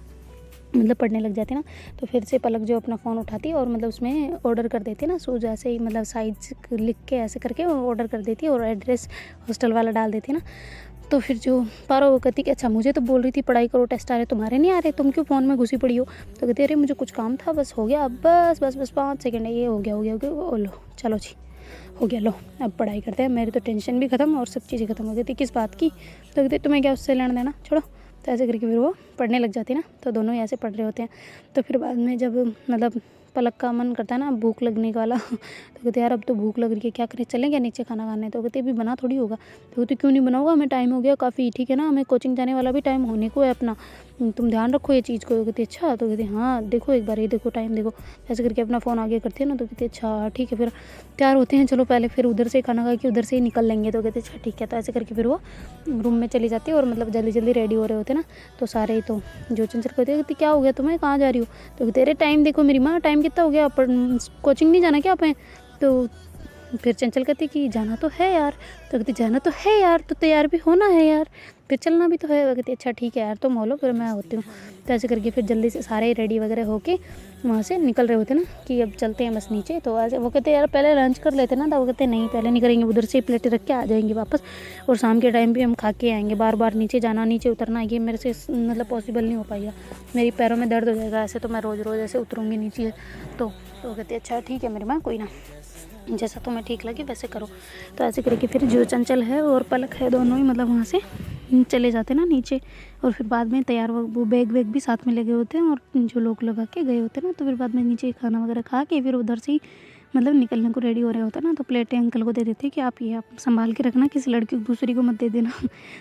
मतलब पढ़ने लग जाती ना। तो फिर से पलक जो अपना फ़ोन उठाती है और मतलब उसमें ऑर्डर कर देती है ना शूज़, ऐसे ही मतलब साइज लिख के ऐसे करके ऑर्डर कर देती है और एड्रेस हॉस्टल वाला डाल देती है ना। तो फिर जो पारो वो कहती कि अच्छा मुझे तो बोल रही थी पढ़ाई करो, टेस्ट आ रहे, तुम्हारे नहीं आ रहे, तुम क्यों फ़ोन में घुसी पड़ी हो। तो कहती अरे मुझे कुछ काम था, बस हो गया, अब बस 5 सेकंड है, ये हो गया ओ लो चलो जी हो गया, लो अब पढ़ाई करते हैं, मेरी तो टेंशन भी ख़त्म और सब चीज़ें ख़त्म हो गई थी, किस बात की। तो कहती तुम्हें क्या उससे लेना देना, छोड़ो। तो ऐसे करके फिर वो पढ़ने लग जाती ना। तो दोनों ही ऐसे पढ़ रहे होते हैं। तो फिर बाद में जब मतलब पलक का मन करता है ना भूख लगने वाला। तो कहते यार अब तो भूख लग रही है, क्या करें, चलें क्या नीचे खाना खाने। तो कहते अभी बना थोड़ी होगा। तो कहते क्यों नहीं बनाऊंगा, हमें टाइम हो गया काफ़ी, ठीक है ना, हमें कोचिंग जाने वाला भी टाइम होने को है अपना, तुम ध्यान रखो ये चीज़ को। कहते अच्छा। तो कहते हाँ देखो एक बार ये देखो टाइम देखो। ऐसे करके अपना फ़ोन आगे करते हैं ना। तो कहते अच्छा ठीक है, फिर तैयार होते हैं, चलो पहले फिर उधर से खाना खा के उधर से ही निकल लेंगे। तो कहते अच्छा ठीक है। तो ऐसे करके फिर वो रूम में चली जाती है और मतलब जल्दी जल्दी रेडी हो रहे होते ना। तो सारे तो जो चंचल कहते क्या हो गया तुम्हें, कहाँ जा रही हो। तो कहते अरे टाइम देखो मेरी माँ, टाइम कितना हो गया, कोचिंग नहीं जाना क्या आप। तो फिर चंचल कहती कि जाना तो है यार। तो कहती जाना तो है यार, तो तैयार भी होना है यार, फिर चलना भी तो है। वो कहती अच्छा ठीक है यार तुम हो लो, फिर मैं होती हूँ। तो ऐसे करके फिर जल्दी से सारे रेडी वगैरह होके वहाँ से निकल रहे होते ना कि अब चलते हैं बस नीचे। तो ऐसे वो कहते यार पहले लंच कर लेते ना। तो वो कहते नहीं पहले नहीं करेंगे, उधर से प्लेटें रख के आ जाएंगे वापस, और शाम के टाइम भी हम खा के आएंगे, बार बार नीचे जाना नीचे उतरना ये मेरे से मतलब पॉसिबल नहीं हो पाएगा, मेरी पैरों में दर्द हो जाएगा, ऐसे तो मैं रोज़ रोज़ ऐसे उतरूँगी नीचे। तो वो कहते अच्छा ठीक है मेरी माँ, कोई ना, जैसा तुम्हें ठीक लगे वैसे करो। तो ऐसे करके फिर जो चंचल है और पलक है दोनों ही मतलब वहाँ से चले जाते ना नीचे। और फिर बाद में तैयार वो बैग वैग भी साथ में लगे होते हैं और जो लोग लगा के गए होते हैं ना। तो फिर बाद में नीचे खाना वगैरह खा के फिर उधर से ही मतलब निकलने को रेडी हो रहे होते हैं ना। तो प्लेटें अंकल को दे देते हैं कि आप ये आप संभाल के रखना, किसी लड़की को दूसरी को मत दे देना।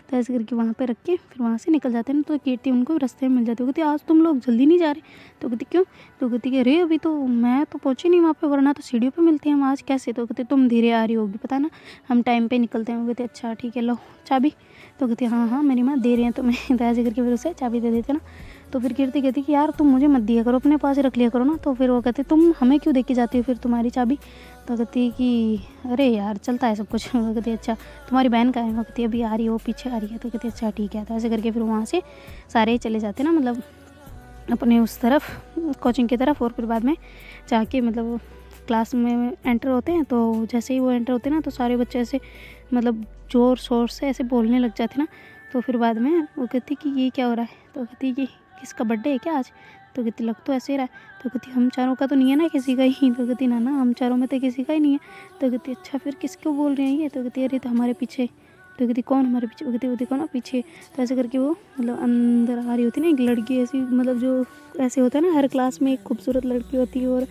तो ऐसे करके वहाँ पे रख के फिर वहाँ से निकल जाते हैं ना। तो कीर्ति उनको रास्ते में मिल जाती है, कहती आज तुम लोग जल्दी नहीं जा रहे। तो कहती क्यों। तो कहती कि अरे अभी तो मैं तो पहुँची नहीं वहाँ पे, वरना तो सीढ़ियों पे मिलती हैं हम आज, कैसे। तो कहती तुम धीरे आ रही होगी पता ना, हम टाइम पे निकलते हैं। वो कहते अच्छा ठीक है लो चाबी। तो कहती हाँ मेरी माँ दे रही हैं तुम्हें। तो ऐसे करके फिर उसे चाबी दे देते ना। तो फिर कीर्ति कहती कि यार तुम मुझे मत दिया करो, अपने पास रख लिया करो ना। तो फिर वो कहते तुम हमें क्यों दे के जाती हो फिर तुम्हारी चाबी। तो कहती कि अरे यार चलता है सब कुछ। वो कहती अच्छा तुम्हारी बहन का है। वो कहती अभी आ रही है, वो पीछे आ रही है। तो कहती अच्छा ठीक है। तो ऐसे करके फिर वहाँ से सारे चले जाते ना मतलब अपने उस तरफ कोचिंग की तरफ। और फिर बाद में जाके मतलब क्लास में एंटर होते हैं। तो जैसे ही वो एंटर होते हैं ना तो सारे बच्चे ऐसे मतलब ज़ोर शोर से ऐसे बोलने लग जाती ना। तो फिर बाद में वो कहती कि ये क्या हो रहा है, तो कहती कि किसका बर्थडे है क्या आज, तो कहती लग तो ऐसे ही रहा है, तो कहती हम चारों का तो नहीं है ना किसी का ही, तो कहती ना ना हम चारों में तो किसी का ही नहीं है, तो कहती अच्छा फिर किसको बोल रहे हैं ये, तो कहती अरे तो हमारे पीछे, तो कहती कौन हमारे पीछे, वो कहती वो देखो ना पीछे, तो ऐसे करके वो मतलब अंदर आ रही होती ना एक लड़की ऐसी, मतलब जो ऐसे होता है ना हर क्लास में एक खूबसूरत लड़की होती है और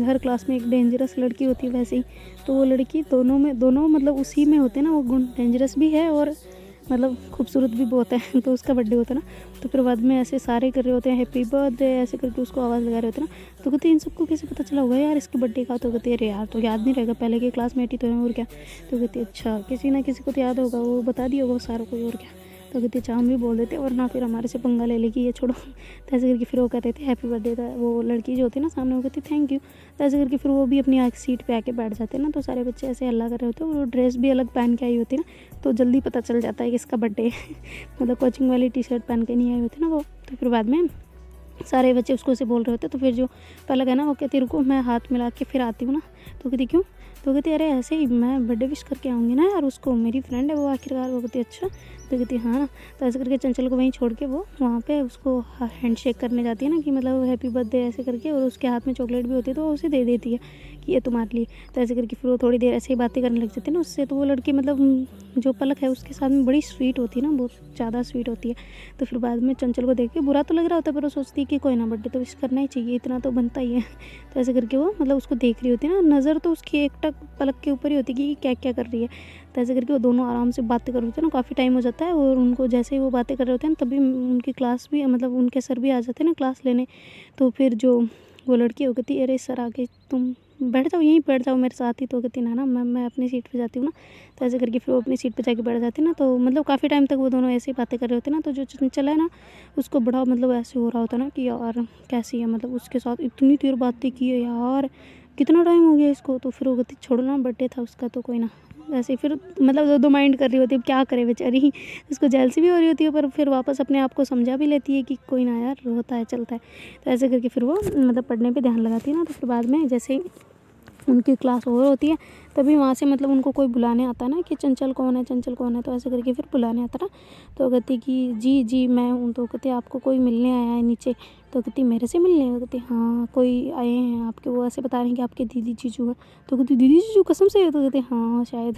हर क्लास में एक डेंजरस लड़की होती है, वैसे ही तो वो लड़की दोनों मतलब उसी में होते हैं ना वो गुण, डेंजरस भी है और मतलब खूबसूरत भी बहुत है। तो उसका बर्थडे होता है ना, तो फिर बाद में ऐसे सारे कर रहे होते हैं हैप्पी बर्थडे ऐसे करके उसको आवाज़ लगा रहे होते हैं ना। तो कहते इन सबको कैसे पता चला होगा यार इसके बर्थडे का, तो कहते अरे यार तो याद नहीं रहेगा, पहले के क्लासमेट ही तो है और क्या, तो कहते अच्छा किसी ना किसी को तो याद होगा, वो बता दिया होगा सारों को और क्या, तो कहते अच्छा हम भी बोल देते वरना फिर हमारे से पंगा ले लेगी ये छोड़ो। तो ऐसे करके फिर वो कहते थे हैप्पी बर्थडे था, वो लड़की जो होती है ना सामने वो कहती थैंक यू, तो ऐसे करके फिर वो भी अपनी आग सीट पे आके बैठ जाते हैं ना। तो सारे बच्चे ऐसे हल्ला कर रहे होते हैं और वो ड्रेस भी अलग पहन के आई होती है ना, तो जल्दी पता चल जाता है कि इसका बर्थडे है। मतलब कोचिंग वाली टी शर्ट पहन के नहीं आई होती ना वो। तो फिर बाद में सारे बच्चे उसको ऐसे बोल रहे होते, तो फिर जो पलक है ना वो कहती रुको मैं हाथ मिला के फिर आती हूँ ना, तो कहती क्यों, तो कहती अरे ऐसे ही मैं बर्थडे विश करके आऊँगी ना यार उसको, मेरी फ्रेंड है वो आखिरकार, वो कहती अच्छा, तो कहती हाँ ना। तो ऐसे करके चंचल को वहीं छोड़ के वो वहाँ पे उसको हैंड शेक करने जाती है ना कि मतलब हैप्पी बर्थडे ऐसे करके, और उसके हाथ में चॉकलेट भी होती है तो वो उसे दे देती है कि ये तुम्हारे लिए। तो ऐसे करके फिर वो थोड़ी देर ऐसे ही बातें करने लग जाती है ना उससे। तो वो लड़की मतलब जो पलक है उसके साथ में बड़ी स्वीट होती है ना, बहुत ज़्यादा स्वीट होती है। तो फिर बाद में चंचल को देख के बुरा तो लग रहा होता है पर वो सोचती है कि कोई ना बर्थडे तो विश करना ही चाहिए, इतना तो बनता ही है। तो ऐसे करके वो मतलब उसको देख रही होती है ना, नज़र तो उसकी एक टक पलक के ऊपर ही होती है कि क्या क्या कर रही है। तो ऐसे करके वो दोनों आराम से बातें कर रहे होते हैं ना, काफ़ी टाइम हो जाता है और उनको जैसे ही वो बातें कर रहे होते हैं तभी उनकी क्लास भी मतलब उनके सर भी आ जाते हैं ना क्लास लेने। तो फिर जो वो लड़की हो कहती अरे सर आगे तुम बैठ जाओ, यहीं बैठ जाओ मेरे साथ ही, तो कहती ना ना मैं अपनी सीट पे जाती हूँ ना। तो ऐसे करके फिर वो अपनी सीट पे जाके बैठ जाती ना। तो मतलब काफ़ी टाइम तक वो दोनों ऐसे ही बातें कर रहे होते ना। तो जो चंचल है ना उसको बड़ा मतलब ऐसे हो रहा होता ना कि यार कैसी है, मतलब उसके साथ इतनी देर बातें की है यार, कितना टाइम हो गया इसको। तो फिर वो कहती छोड़ो ना बर्थडे था उसका तो कोई ना, ऐसे फिर मतलब दो माइंड कर रही होती है, क्या करे बेचारी। उसको जेलसी भी हो रही होती है पर फिर वापस अपने आप को समझा भी लेती है कि कोई ना यार होता है चलता है। तो ऐसे करके फिर वो मतलब पढ़ने पे ध्यान लगाती है ना। तो फिर बाद में जैसे ही उनकी क्लास ओवर होती है तभी वहाँ से मतलब उनको कोई बुलाने आता है ना कि चंचल कौन है, चंचल कौन है। तो ऐसे करके फिर बुलाने आता ना। तो कहती कि जी जी मैं हूँ। तो कहते आपको कोई मिलने आया है नीचे। तो कहती मेरे से मिलने, वो कहती हाँ कोई आए हैं आपके, वो ऐसे बता रहे हैं कि आपके दीदी जीजू है। तो कहती दीदी जीजू कसम से, तो कहते हाँ शायद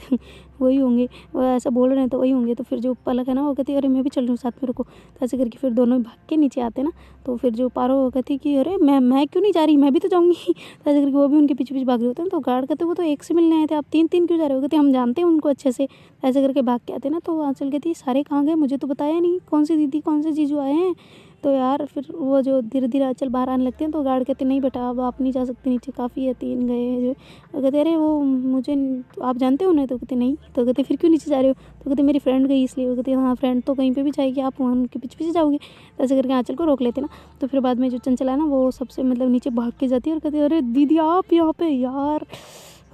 वही होंगे, वो ऐसा बोल रहे हैं तो वही होंगे। तो फिर जो पलक है ना वो कहती अरे मैं भी चल रही हूँ साथ में, रुको। तो ऐसे करके फिर दोनों भाग के नीचे आते ना। तो फिर जो पारो वो कहती कि अरे मैं क्यों नहीं जा रही, मैं भी तो जाऊँगी। तो ऐसे करके वो भी उनके पीछे पीछे भाग रहे होते हैं। तो गार्ड कहते वो तो एक से मिलने आए थे, आप तीन तीन क्यों जा रहे हो। कहते हम जानते हैं उनको अच्छे से। ऐसे करके भाग के आते ना। तो आंचल कहती सारे कहाँ गए, मुझे तो बताया नहीं, कौन सी दीदी कौन से जीजू आए हैं। तो यार फिर वो जो धीरे धीरे आंचल बाहर आने लगते हैं। तो गार्ड कहते नहीं बेटा अब आप नहीं जा सकते नीचे, काफ़ी है, तीन गए हैं जो। तो कहते अरे वो मुझे आप जानते हो उन्हें। तो कहते नहीं। तो कहते फिर क्यों नीचे जा रहे हो। तो कहते मेरी फ्रेंड गई इसलिए। वो कहते हाँ फ्रेंड तो कहीं पे भी जाएगी, आप वहाँ उनके पीछे पीछे जाओगे। तो ऐसे करके आंचल को रोक लेते ना। तो फिर बाद में जो चंचल है ना वो सबसे मतलब नीचे भाग के जाती है और कहती है अरे दीदी आप यहाँ पे यार,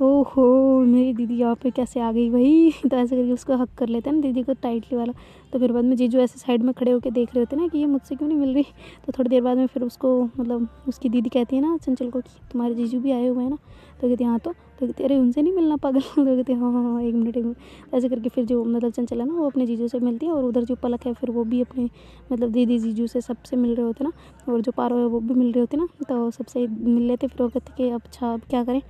ओहो मेरी दीदी यहाँ पे कैसे आ गई भाई। तो ऐसे करके उसको हक कर लेते हैं ना दीदी को टाइटली वाला। तो फिर बाद में जीजू ऐसे साइड में खड़े होकर देख रहे होते हैं ना कि ये मुझसे क्यों नहीं मिल रही। तो थोड़ी देर बाद में फिर उसको मतलब उसकी दीदी कहती है ना चंचल को कि तुम्हारे जीजू भी आए हुए हैं ना। तो कहती हाँ। तो कहती अरे उनसे नहीं मिलना पागल। तो कहती हाँ हाँ हाँ एक मिनट एक मिनट। ऐसे करके फिर जो मतलब चंचल है ना वो अपने जीजू से मिलती है और उधर जो पलक है फिर वो भी अपने मतलब दीदी जीजू से सबसे मिल रहे होते ना। और जो पारो है वो भी मिल रहे होते ना। तो सबसे मिल लेते फिर वो कहते कि अच्छा अब क्या करें,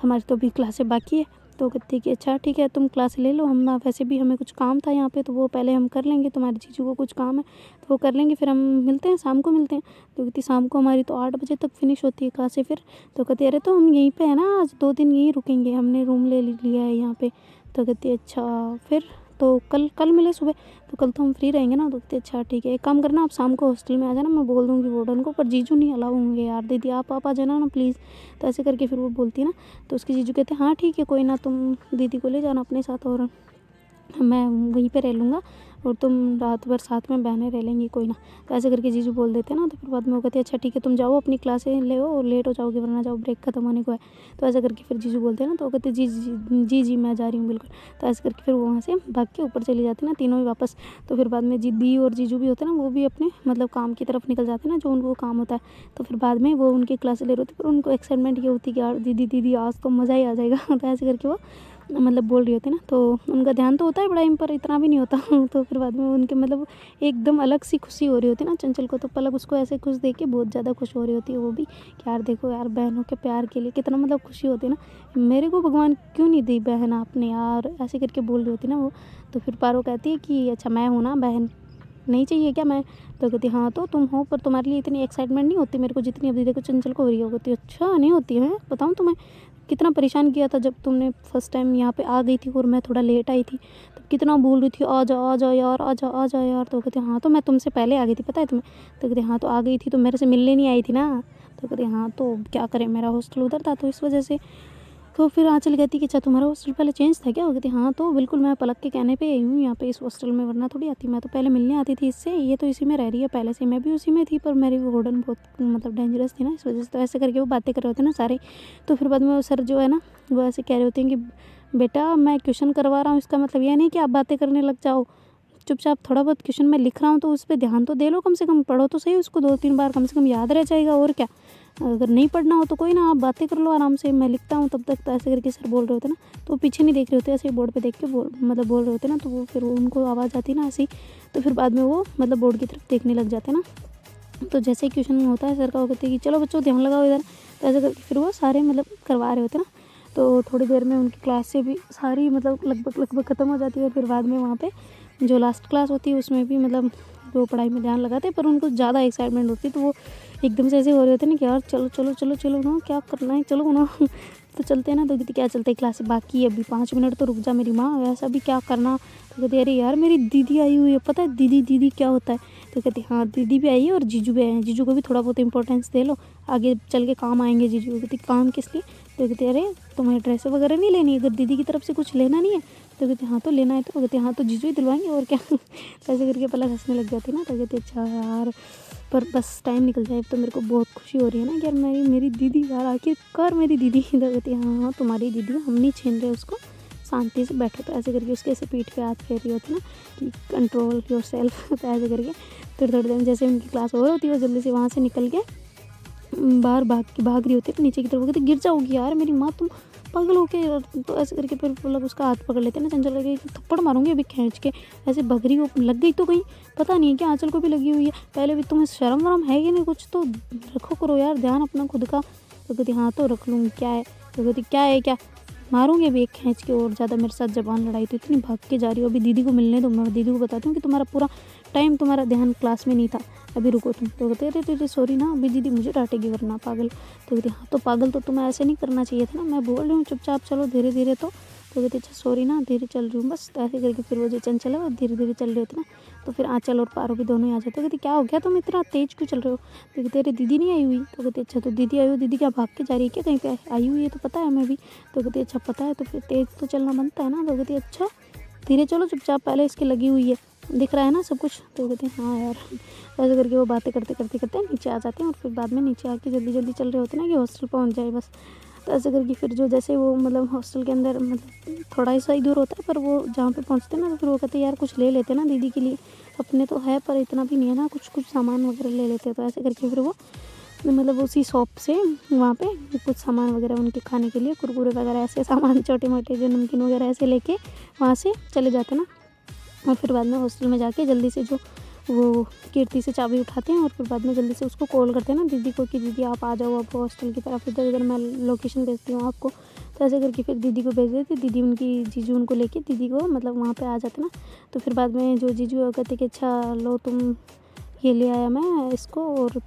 हमारी तो अभी क्लासें बाकी है। तो कहती कि अच्छा ठीक है तुम क्लास ले लो, हम वैसे भी हमें कुछ काम था यहाँ पे तो वो पहले हम कर लेंगे, तुम्हारे जीजू को कुछ काम है तो वो कर लेंगे, फिर हम मिलते हैं शाम को मिलते हैं। तो कहती शाम को हमारी तो 8 बजे तक फिनिश होती है क्लासें फिर। तो कहती अरे तो हम यहीं पे है ना, आज 2 दिन यहीं रुकेंगे, हमने रूम ले लिया है यहाँ पे। तो कहती अच्छा फिर तो कल मिले सुबह, तो कल तो हम फ्री रहेंगे ना। तो कहते अच्छा ठीक है एक काम करना आप शाम को हॉस्टल में आ जाना, मैं बोल दूँगी वार्डन को, पर जीजू नहीं अलाउ होंगे यार, दीदी आप आ जाना ना प्लीज़। तो ऐसे करके फिर वो बोलती है ना। तो उसके जीजू कहते हाँ ठीक है कोई ना, तुम दीदी को ले जाना अपने साथ और मैं वहीं पे रह लूँगा और तुम रात भर साथ में बहनें रह लेंगी कोई ना। तो ऐसे करके जीजू बोल देते हैं ना। तो फिर बाद में वो कहते हैं अच्छा ठीक है तुम जाओ अपनी क्लासें ले और लेट हो जाओगे वरना जाओ ब्रेक खत्म होने को है। तो ऐसा करके फिर जीजू बोलते हैं ना। तो वो कहते जी जी जी जी मैं जा रही हूँ बिल्कुल। तो ऐसे करके फिर वो वहाँ से भाग के ऊपर चली जाती ना तीनों ही वापस। तो फिर बाद में दीदी और जीजू भी होते हैं ना वो भी अपने मतलब काम की तरफ निकल जाते हैं ना जो उनको काम होता है। तो फिर बाद में वो उनकी क्लासें ले रहे होते पर उनको एक्साइटमेंट ये होती है कि यार दीदी दीदी आज तो मज़ा ही आ जाएगा। तो ऐसे करके वो मतलब बोल रही होती ना, तो उनका ध्यान तो होता है पढ़ाई में पर इतना भी नहीं होता। तो फिर बाद में उनके मतलब एकदम अलग सी खुशी हो रही होती ना चंचल को, तो पलक उसको ऐसे खुश देख के बहुत ज़्यादा खुश हो रही होती है वो भी कि यार देखो यार बहनों के प्यार के लिए कितना मतलब खुशी होती है ना, मेरे को भगवान क्यों नहीं दी बहन आपने यार, ऐसे करके बोल रही होती ना वो। तो फिर पारो कहती है कि अच्छा मैं हूँ ना बहन, नहीं चाहिए क्या मैं? तो कहती हाँ तो तुम हो, पर तुम्हारे लिए इतनी एक्साइटमेंट नहीं होती मेरे को जितनी अभी देखो चंचल को हो रही हो। कहती अच्छा नहीं होती है, बताऊँ तुम्हें कितना परेशान किया था जब तुमने फर्स्ट टाइम यहाँ पे आ गई थी और मैं थोड़ा लेट आई थी, तो कितना बोल रही थी आ जा यार आ जा यार। तो कहती हाँ तो मैं तुमसे पहले आ गई थी पता है तुम्हें? तो कहती हाँ तो आ गई थी तो मेरे से मिलने नहीं आई थी ना। तो कहती हाँ तो क्या करें, मेरा हॉस्टल उधर था तो इस वजह से। तो फिर आँचल कहती कि अच्छा तुम्हारा हॉस्टल पहले चेंज था क्या? वो कहती हाँ तो बिल्कुल मैं पलक के कहने पे आई हूँ यहाँ पे इस हॉस्टल में, वरना थोड़ी आती, मैं तो पहले मिलने आती थी इससे, ये तो इसी में रह रही है पहले से, मैं भी उसी में थी पर मेरी वार्डन बहुत मतलब डेंजरस थी ना इस वजह से। तो ऐसे करके वो बातें कर रहे होते हैं ना सारे। तो फिर बाद में वो सर जो है ना वो ऐसे कह रहे होते हैं कि बेटा मैं क्वेश्चन करवा रहा हूँ इसका मतलब ये नहीं कि आप बातें करने लग जाओ, चुपचाप थोड़ा बहुत क्वेश्चन मैं लिख रहा हूँ तो उस पर ध्यान तो दे लो, कम से कम पढ़ो तो सही उसको 2-3 बार, कम से कम याद रह जाएगा और क्या। अगर नहीं पढ़ना हो तो कोई ना आप बातें कर लो आराम से, मैं लिखता हूँ तब तक। तो ऐसे करके सर बोल रहे होते ना, तो वो पीछे नहीं देख रहे होते, ऐसे बोर्ड पे देख के मतलब बोल रहे होते ना, तो वो फिर उनको आवाज़ आती ना ऐसी, तो फिर बाद में वो मतलब बोर्ड की तरफ देखने लग जाते ना। तो जैसे ही क्वेश्चन होता है सर का वो कहते हैं कि चलो बच्चों ध्यान लगाओ इधर, तो ऐसे करके फिर वो सारे मतलब करवा रहे होते ना। तो थोड़ी देर में उनकी क्लास से भी सारी मतलब लगभग ख़त्म हो जाती है। फिर बाद में वहाँ पे जो लास्ट क्लास होती है उसमें भी मतलब वो पढ़ाई में ध्यान लगाते हैं, पर उनको ज़्यादा एक्साइटमेंट होती है, तो वो एकदम से ऐसे हो रहे होते हैं ना कि यार चलो चलो चलो चलो ना, क्या करना है चलो ना। तो चलते हैं ना, तो कहती क्या चलते हैं क्लास से बाकी है अभी 5 मिनट तो रुक जा मेरी माँ, वैसा भी क्या करना। तो कहती अरे यार मेरी दीदी आई हुई है, पता है दीदी दीदी क्या होता है? तो कहती हाँ दीदी भी आई है और जीजू भी आए हैं, जीजू को भी थोड़ा बहुत इंपॉर्टेंस दे लो, आगे चल के काम आएंगे जीजू। कहती काम किस लिए? तो कहती अरे तुम्हें ड्रेस वगैरह नहीं लेनी, अगर दीदी की तरफ से कुछ लेना नहीं है? तो कहती हाँ तो लेना है, तो कहती हाँ तो जीजू ही दिलवाएंगे और क्या। तो ऐसे करके पलक हंसने लग जाती ना। तो कहती अच्छा यार पर बस टाइम निकल जाए, तो मेरे को बहुत खुशी हो रही है ना कि यार मेरी दीदी यार आखिरकार मेरी दीदी। तो कहती हाँ हाँ तुम्हारी दीदी, हम नहीं छीन रहे उसको, शांति से बैठो। तो ऐसे करके उसके ऐसे पीठ पे हाथ फेर रही होती ना कि कंट्रोल योर सेल्फ। तो ऐसे करके थोड़ी थोड़ी देर जैसे उनकी क्लास ओवर होती है वो जल्दी से वहाँ से निकल के बाहर भाग रही होती है नीचे की तरफ। वो कहती गिर जाओगी यार मेरी माँ, तुम पागल हो के। तो ऐसे करके फिर मतलब उसका हाथ पकड़ लेते हैं ना चंचल करके, थप्पड़ मारूंगी अभी खींच के। ऐसे भग रही हो, लग गई तो कहीं पता नहीं है कि आंचल को भी लगी हुई है, पहले भी तुम्हें शर्म वरम है कि नहीं, कुछ तो रखो करो यार ध्यान अपना खुद का। तो कहती हाँ तो रख लूँगी क्या है? तो कहती क्या है क्या? मारूंगी अभी एक खींच के, और ज़्यादा मेरे साथ जबान लड़ाई तो इतनी भाग के जा रही हो, अभी दीदी को मिलने दो, मैं दीदी को बताती हूँ कि तुम्हारा पूरा टाइम तुम्हारा ध्यान क्लास में नहीं था, अभी रुको तुम। तो कहते अरे तुझे सॉरी ना, अभी दीदी मुझे डांटेगी वरना पागल। तो कहती हाँ तो पागल तो तुम्हें ऐसे नहीं करना चाहिए था ना, मैं बोल रही हूँ चुपचाप चलो धीरे धीरे। तो कहती अच्छा सॉरी ना, धीरे चल रही हूँ बस। तो ऐसे करके फिर वो जो चंचल है वो धीरे धीरे चल रही होती ना। तो फिर आंचल और पारो भी दोनों ही आ जाते। कहती क्या हो गया तुम इतना तेज क्यों चल रहे हो? तो कहते अरे दीदी नहीं आई हुई। तो कहती अच्छा तो दीदी आई हुई, दीदी क्या भाग के जा रही है क्या कहीं पे? आई हुई है तो पता है हमें भी। तो कहती अच्छा पता है तो फिर तेज तो चलना बनता है ना। तो कहती अच्छा धीरे चलो चुपचाप, पहले इसकी लगी हुई है, दिख रहा है ना सब कुछ। तो कहते हैं हाँ यार। ऐसे करके वो बातें करते करते करते नीचे आ जाते हैं, और फिर बाद में नीचे आके जल्दी जल्दी चल रहे होते हैं ना कि हॉस्टल पहुंच जाए बस। तो ऐसे करके फिर जो जैसे वो मतलब हॉस्टल के अंदर मतलब थोड़ा सा ही दूर होता है, पर वो जहाँ पे पहुँचते हैं ना तो फिर वो कहते हैं यार कुछ ले लेते हैं ना दीदी के लिए, अपने तो है पर इतना भी नहीं है ना, कुछ कुछ सामान वगैरह ले लेते हैं। तो ऐसे करके फिर वो मतलब उसी शॉप से वहाँ पे कुछ सामान वगैरह उनके खाने के लिए, कुरकुरे वगैरह ऐसे सामान छोटे मोटे जो नमकीन वगैरह ऐसे लेके वहाँ से चले जाते ना। और फिर बाद में हॉस्टल में जाके जल्दी से जो वो कीर्ति से चाबी उठाते हैं, और फिर बाद में जल्दी से उसको कॉल करते हैं ना दीदी को कि दीदी आप आ जाओ अब हॉस्टल की तरफ, इधर इधर मैं लोकेशन भेजती हूँ आपको। तो ऐसे करके फिर दीदी को भेज देती, दीदी उनकी जीजू उनको लेके दीदी को मतलब वहाँ पे आ जाते ना। तो फिर बाद में जो जीजू कहते कि अच्छा लो तुम ये ले आया मैं इसको, और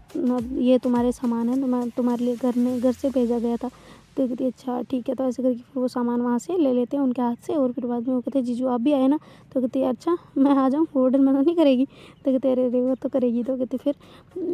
ये तुम्हारे सामान है, तुम्हारे लिए घर से भेजा गया था। तो कहती अच्छा ठीक है। तो ऐसे करके फिर वो सामान वहाँ से ले लेते हैं उनके हाथ से, और फिर बाद में वो कहते हैं जीजू आप भी आए ना। तो कहती है अच्छा मैं आ जाऊँ, वार्डन मना नहीं करेगी? तो कहते अरे रे वो तो करेगी। तो कहती फिर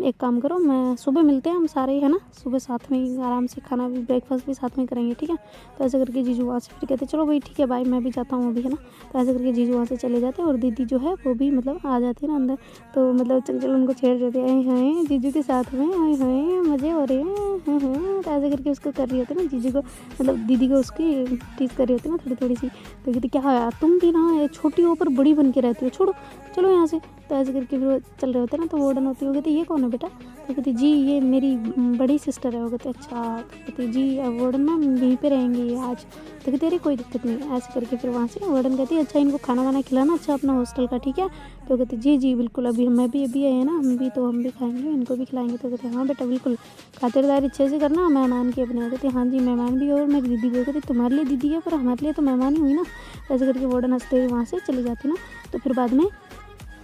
एक काम करो, मैं सुबह मिलते हैं हम सारे ही है ना, सुबह साथ में ही आराम से खाना भी ब्रेकफास्ट भी साथ में करेंगे ठीक है। तो ऐसे करके जीजू वहाँ से फिर कहते चलो भाई ठीक है भाई मैं भी जाता हूँ अभी है ना। तो ऐसे करके जीजू वहाँ से चले जाते हैं, और दीदी जो है वो भी मतलब आ जाती है ना अंदर। तो मतलब चंचल उनको छेड़ देते हैं, हैं जीजू के साथ में, हैं मज़े हो रहे हैं। तो ऐसे करके उसको कर रही होती है ना जीजू को मतलब दीदी को उसकी टीज़ कर रही होती है ना थोड़ी सी। तो कहती क्या है यार तुम भी ना छोटी हो पर बड़ी बन के रहती हो, छोड़ो चलो यहाँ से। तो ऐसे करके फिर वो चल रहे होते हैं ना। तो वार्डन होती है, वो कहती ये कौन है बेटा? तो कहती जी ये मेरी बड़ी सिस्टर है। वो कहते अच्छा। तो कहती जी वार्डन मैम यहीं पे रहेंगे ये आज। तो कहती अरे कोई दिक्कत नहीं है। ऐसे करके फिर वहाँ से वार्डन कहती है अच्छा इनको खाना वाना खिलाना अच्छा अपना हॉस्टल का, ठीक है? तो कहती जी जी बिल्कुल, अभी मैं भी अभी आए हैं ना, हम भी खाएंगे, इनको भी खिलाएंगे। तो कहते हाँ बेटा बिल्कुल खातिरदारी अच्छे से करना मेहमान की अपने। कहती हाँ जी मेहमान भी और मेरी दीदी भी। कहती तुम्हारे लिए दीदी है पर हमारे लिए तो मेहमान ही हुई ना। ऐसे करके वार्डन हंसते हुए वहाँ से चली जाती ना। तो फिर बाद में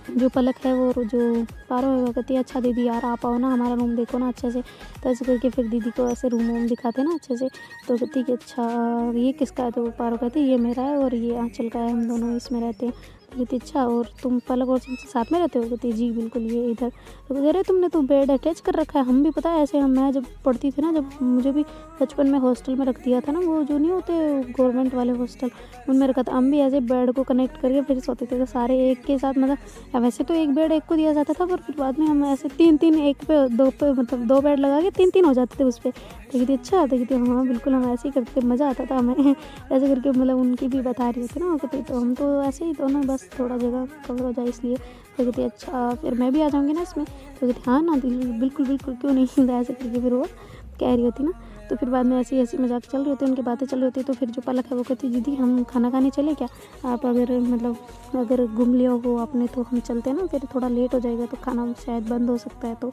जो पलक है वो जो पारो है वो कहती है अच्छा दीदी यार आप आओ ना, हमारा रूम देखो ना अच्छे से। तो ऐसे करके फिर दीदी को ऐसे रूम वूम दिखाते ना अच्छे से। तो कहती कि अच्छा ये किसका है? तो वो पारो कहती है ये मेरा है और ये आंचल का है, हम दोनों इसमें रहते हैं। तो कहती अच्छा और तुम पलक और साथ में रहते हो? कहती जी बिल्कुल ये इधर। तो कहते अरे तुमने तो बेड अटैच कर रखा है, हम भी पता है ऐसे हम मैं जब पढ़ती थी ना, जब मुझे भी बचपन में हॉस्टल में रख दिया था ना, वो जो नहीं होते गवर्नमेंट वाले हॉस्टल उनमें रखा था। हम भी ऐसे बेड को कनेक्ट करके फिर सोते थे, तो सारे एक के साथ मतलब वैसे तो एक बेड एक को दिया जाता था पर फिर बाद में हम ऐसे तीन एक पे मतलब दो बेड लगा के तीन हो जाते थे उस पर। तो कहती अच्छा। तो कहती हाँ बिल्कुल हम ऐसे ही करते थे, मज़ा आता था हमें ऐसे करके मतलब उनकी भी बता रही होती ना। वो कहती तो हम तो ऐसे ही दोनों बस थोड़ा जगह कवर हो जाए इसलिए। तो कहती अच्छा फिर मैं भी आ जाऊँगी ना इसमें? तो कहती हाँ ना बिल्कुल बिल्कुल क्यों नहीं। तो ऐसे करके फिर वो कह रही होती ना। तो फिर बाद में ऐसी ऐसी मजाक चल रही होती है, उनकी बातें चल रही होती है। तो फिर जो पलक है वो कहती दीदी हम खाना खाने चले क्या? आप अगर मतलब अगर घूम लिया हो आपने तो हम चलते हैं ना, फिर थोड़ा लेट हो जाएगा तो खाना शायद बंद हो सकता है। तो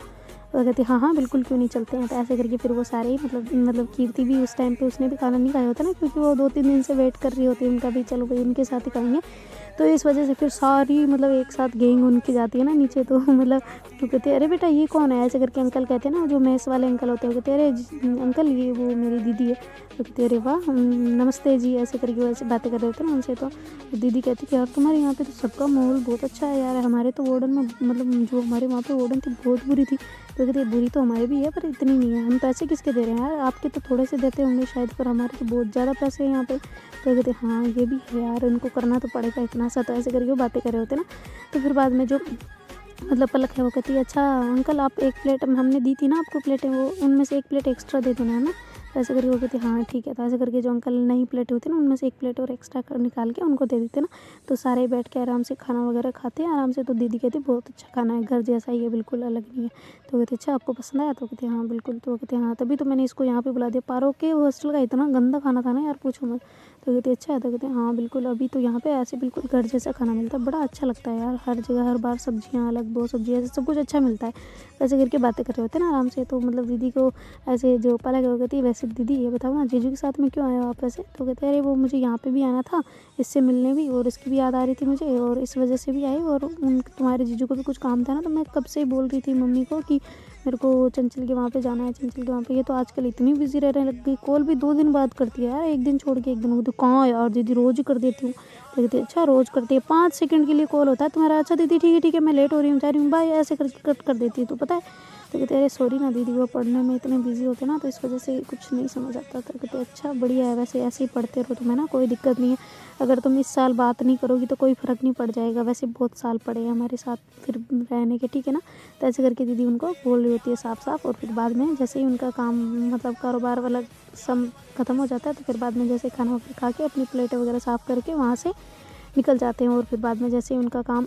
कहती हाँ हाँ बिल्कुल क्यों नहीं चलते हैं। तो ऐसे करके फिर वो सारे ही मतलब कीर्ति भी उस टाइम पे उसने भी खाना नहीं खाया होता ना, क्योंकि वो 2-3 दिन से वेट कर रही होती है उनका भी, चलो भाई उनके साथ ही खाएंगे। तो इस वजह से फिर सारी मतलब एक साथ गैंग उनकी जाती है ना नीचे। तो मतलब तो कहते हैं अरे बेटा ये कौन है? ऐसे करके अंकल कहते हैं ना, जो मेस वाले अंकल होते हैं, कहते हैं अरे अंकल ये वो मेरी दीदी है। तो कहते अरे वाह नमस्ते जी। ऐसे करके वो ऐसे बातें कर रहे थे ना उनसे। तो दीदी कहती कि यार तुम्हारे यहाँ पे तो सबका माहौल बहुत अच्छा है यार, हमारे तो वार्डन में मतलब जो हमारे वहाँ पे वार्डन थी बहुत बुरी थी। तो कहती बुरी तो हमारी भी है पर इतनी नहीं है, हम पैसे किसके दे रहे हैं यार, आपके तो थोड़े से देते होंगे शायद पर हमारे तो बहुत ज़्यादा पैसे हैं यहाँ पे। तो कहते हाँ ये भी है यार, इनको करना तो पड़ेगा इतना सा। तो ऐसे करके वो बातें कर रहे होते ना। तो फिर बाद में जो मतलब पलक है वो कहती है अच्छा अंकल आप एक प्लेट हमने दी थी ना आपको प्लेटें, वो उनमें से एक प्लेट एक्स्ट्रा दे देना है ना। तो ऐसे करके वो कहती हाँ ठीक है। तो ऐसे करके जो अंकल नई प्लेट होती है ना उनमें से एक प्लेट और एक्स्ट्रा निकाल के उनको दे देते ना। तो सारे बैठ के आराम से खाना वगैरह खाते हैं आराम से। तो दीदी कहती बहुत अच्छा खाना है, घर जैसा ही है, बिल्कुल अलग नहीं है। तो कहते अच्छा आपको पसंद आया? तो कहते हाँ बिल्कुल। तो कहते हाँ तभी तो मैंने इसको यहाँ पे बुला दिया, पारो के हॉस्टल का इतना गंदा खाना था ना यार पूछो मत। तो कहते अच्छा है? तो कहते हाँ बिल्कुल अभी तो यहाँ पे ऐसे बिल्कुल घर जैसा खाना मिलता है, बड़ा अच्छा लगता है यार, हर जगह हर बार सब्जियाँ अलग, दो सब्जियाँ ऐसे सब कुछ अच्छा मिलता है। ऐसे करके बातें कर रहे होते हैं ना आराम से। तो मतलब दीदी को ऐसे जो पलक है वो कहती है वैसे दीदी ये बताओ ना जीजू के साथ में क्यों आए हो आप ऐसे? तो कहते हैं अरे वो मुझे यहाँ पे भी आना था इससे मिलने भी, और इसकी भी याद आ रही थी मुझे और इस वजह से भी आई, और उन तुम्हारे जीजू को भी कुछ काम था ना, तो मैं कब से बोल रही थी मम्मी को कि मेरे को चंचल के वहाँ पे जाना है, चंचल के वहाँ पे। ये तो आजकल इतनी बिजी रहने लग गई, कॉल भी 2 दिन बाद करती है यार, एक दिन छोड़ के एक दिन। वो तो कहाँ यार दीदी रोज़ ही कर देती हूँ। तो कहती है अच्छा रोज़ करती है, 5 सेकंड के लिए कॉल होता है तुम्हारा? अच्छा दीदी ठीक है मैं लेट हो रही हूँ जा रही हूँ बाय, ऐसे करके कट कर देती है तो पता है। तो कहते अरे सॉरी ना दीदी, वो पढ़ने में इतने बिजी होते ना तो इस वजह से कुछ नहीं समझ आता। तो कहते अच्छा बढ़िया है, वैसे ऐसे ही पढ़ते रहो तुम्हें ना कोई दिक्कत नहीं है, अगर तुम इस साल बात नहीं करोगी तो कोई फ़र्क नहीं पड़ जाएगा, वैसे बहुत साल पड़े हैं हमारे साथ फिर रहने के, ठीक है ना। तो ऐसे करके दीदी उनको बोल रही होती है साफ साफ। और फिर बाद में जैसे ही उनका काम मतलब कारोबार वाला सब ख़त्म हो जाता है तो फिर बाद में जैसे खाना वगैरह खा के अपनी प्लेटें वगैरह साफ़ करके वहाँ से निकल जाते हैं। और फिर बाद में जैसे ही उनका काम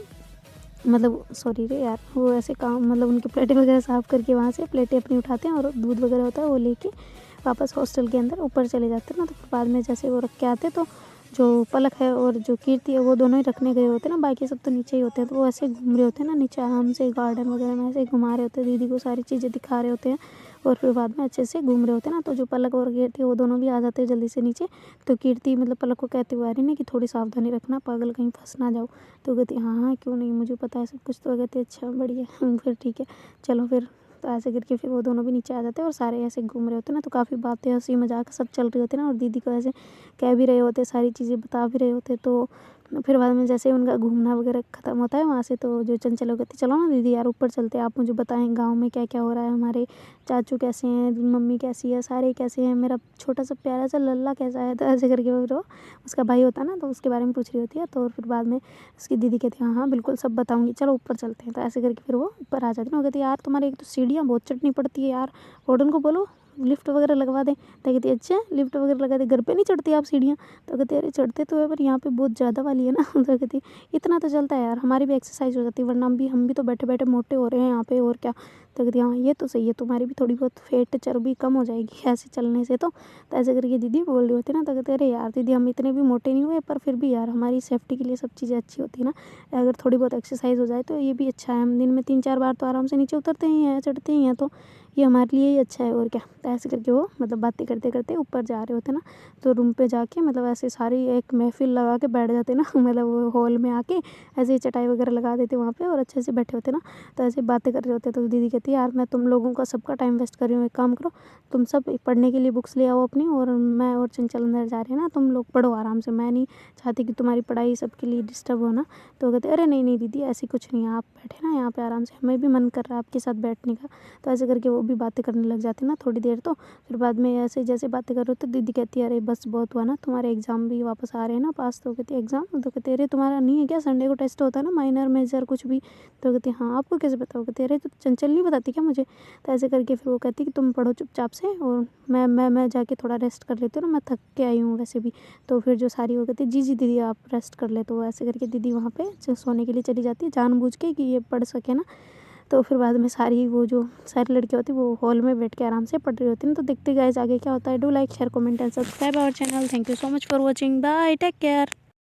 मतलब सॉरी रे यार, वो ऐसे काम मतलब उनकी प्लेटें वगैरह साफ़ करके वहाँ से प्लेटें अपनी उठाते हैं और दूध वगैरह होता है वो लेके वापस हॉस्टल के अंदर ऊपर चले जाते हैं ना। तो फिर बाद में जैसे वो रख के आते तो जो पलक है और जो कीर्ति है वो दोनों ही रखने गए होते हैं ना, बाकी सब तो नीचे ही होते हैं। तो वो ऐसे घूम रहे होते हैं ना नीचे आराम से, गार्डन वगैरह में ऐसे घुमा रहे होते हैं, दीदी को सारी चीज़ें दिखा रहे होते हैं और फिर बाद में अच्छे से घूम रहे होते हैं ना। तो जो पलक और कीर्ति वो दोनों भी आ जाते हैं जल्दी से नीचे। तो कीर्ति मतलब पलक को कहती हुई आ रही ना कि थोड़ी सावधानी रखना, पागल कहीं फंस ना जाओ। तो कहती हाँ हाँ क्यों नहीं, मुझे पता है सब कुछ। तो कहते अच्छा बढ़िया फिर ठीक है चलो फिर। तो ऐसे करके फिर वो दोनों भी नीचे आ जाते हैं और सारे ऐसे घूम रहे होते हैं ना। तो काफ़ी बातें हंसी मजाक सब चल रही होती है ना, और दीदी को ऐसे कह भी रहे होते, सारी चीज़ें बता भी रहे होते। तो फिर बाद में जैसे उनका घूमना वगैरह ख़त्म होता है वहाँ से, तो जो चंचल कहती चलो ना दीदी यार ऊपर चलते हैं, आप मुझे बताएं गाँव में क्या क्या हो रहा है, हमारे चाचू कैसे हैं, मम्मी कैसी है, सारे कैसे हैं, मेरा छोटा सा प्यारा सा लल्ला कैसा है। तो ऐसे करके वो उसका भाई होता है ना तो उसके बारे में पूछ रही होती है। तो फिर बाद में उसकी दीदी कहती है हाँ हाँ बिल्कुल सब बताऊँगी, चलो ऊपर चलते हैं। तो ऐसे करके फिर वो ऊपर आ जाती है ना। वो कहती है यार तुम्हारे एक तो सीढ़ियाँ बहुत चढ़नी पड़ती है यार, वार्डन को बोलो लिफ्ट वगैरह लगवा दें। तो कहती है अच्छा लिफ्ट वगैरह लगा दे, घर पे नहीं चढ़ती आप सीढ़ियाँ? तो कहती है अरे चढ़ते तो है पर यहाँ पे बहुत ज़्यादा वाली है ना। तो कहती है इतना तो चलता है यार, हमारी भी एक्सरसाइज हो जाती है, वरना हम भी तो बैठे बैठे मोटे हो रहे हैं यहाँ पे, और क्या। तो कहती हाँ ये तो सही है, तुम्हारी भी थोड़ी बहुत फैट चर्बी कम हो जाएगी ऐसे चलने से। तो ऐसे करके दीदी बोल रही होती ना। तो कहते अरे यार दीदी हम इतने भी मोटे नहीं हुए, पर फिर भी यार हमारी सेफ्टी के लिए सब चीज़ें अच्छी होती है ना, अगर थोड़ी बहुत एक्सरसाइज हो जाए तो ये भी अच्छा है। हम दिन में 3-4 बार तो आराम से नीचे उतरते ही हैं, चढ़ते ही हैं, तो ये हमारे लिए ही अच्छा है, और क्या। तो ऐसे करके वो मतलब बातें करते करते ऊपर जा रहे होते ना। तो रूम पे जाके मतलब ऐसे सारी एक महफिल लगा के बैठ जाते ना। मतलब वो हॉल में आके ऐसे ही चटाई वगैरह लगा देते वहाँ पे, और अच्छे से बैठे होते ना। तो ऐसे बातें कर रहे होते। तो दीदी कहती है यार मैं तुम लोगों का सबका टाइम वेस्ट कर रही हूँ, एक काम करो तुम सब पढ़ने के लिए बुक्स ले आओ अपनी, और मैं और चंचल अंदर जा रहे हैं ना, तुम लोग पढ़ो आराम से, मैं नहीं चाहती कि तुम्हारी पढ़ाई सबके लिए डिस्टर्ब हो ना। तो कहते अरे नहीं नहीं दीदी ऐसी कुछ नहीं है, आप बैठे ना यहाँ पे आराम से, हमें भी मन कर रहा है आपके साथ बैठने का। तो ऐसे करके वो भी बातें करने लग जाते ना थोड़ी देर। तो फिर बाद में ऐसे जैसे बातें कर रहे तो दीदी कहती है अरे बस बहुत हुआ ना, तुम्हारे एग्ज़ाम भी वापस आ रहे हैं ना पास। तो कहती है एग्ज़ाम? तो कहते अरे तुम्हारा नहीं है क्या, संडे को टेस्ट होता है ना, माइनर मेजर कुछ भी? तो कहती हाँ आपको कैसे पता? कहते अरे तो चंचल नहीं बताती क्या मुझे? तो ऐसे करके फिर वो कहती कि तुम पढ़ो चुपचाप से, और मैं जाके थोड़ा रेस्ट कर लेती हूँ ना, मैं थक के आई हूँ वैसे भी। तो फिर जो सारी वो कहती जी जी दीदी आप रेस्ट कर ले। तो ऐसे करके दीदी वहाँ पे सोने के लिए चली जाती है जानबूझ के कि ये पढ़ सके ना। तो फिर बाद में सारी वो जो सारी लड़कियाँ होती है वो हॉल में बैठ के आराम से पढ़ रही होती है ना। तो देखते गाइस आगे क्या होता है। Do like share comment and subscribe our channel. Thank you so much for watching, bye, take care.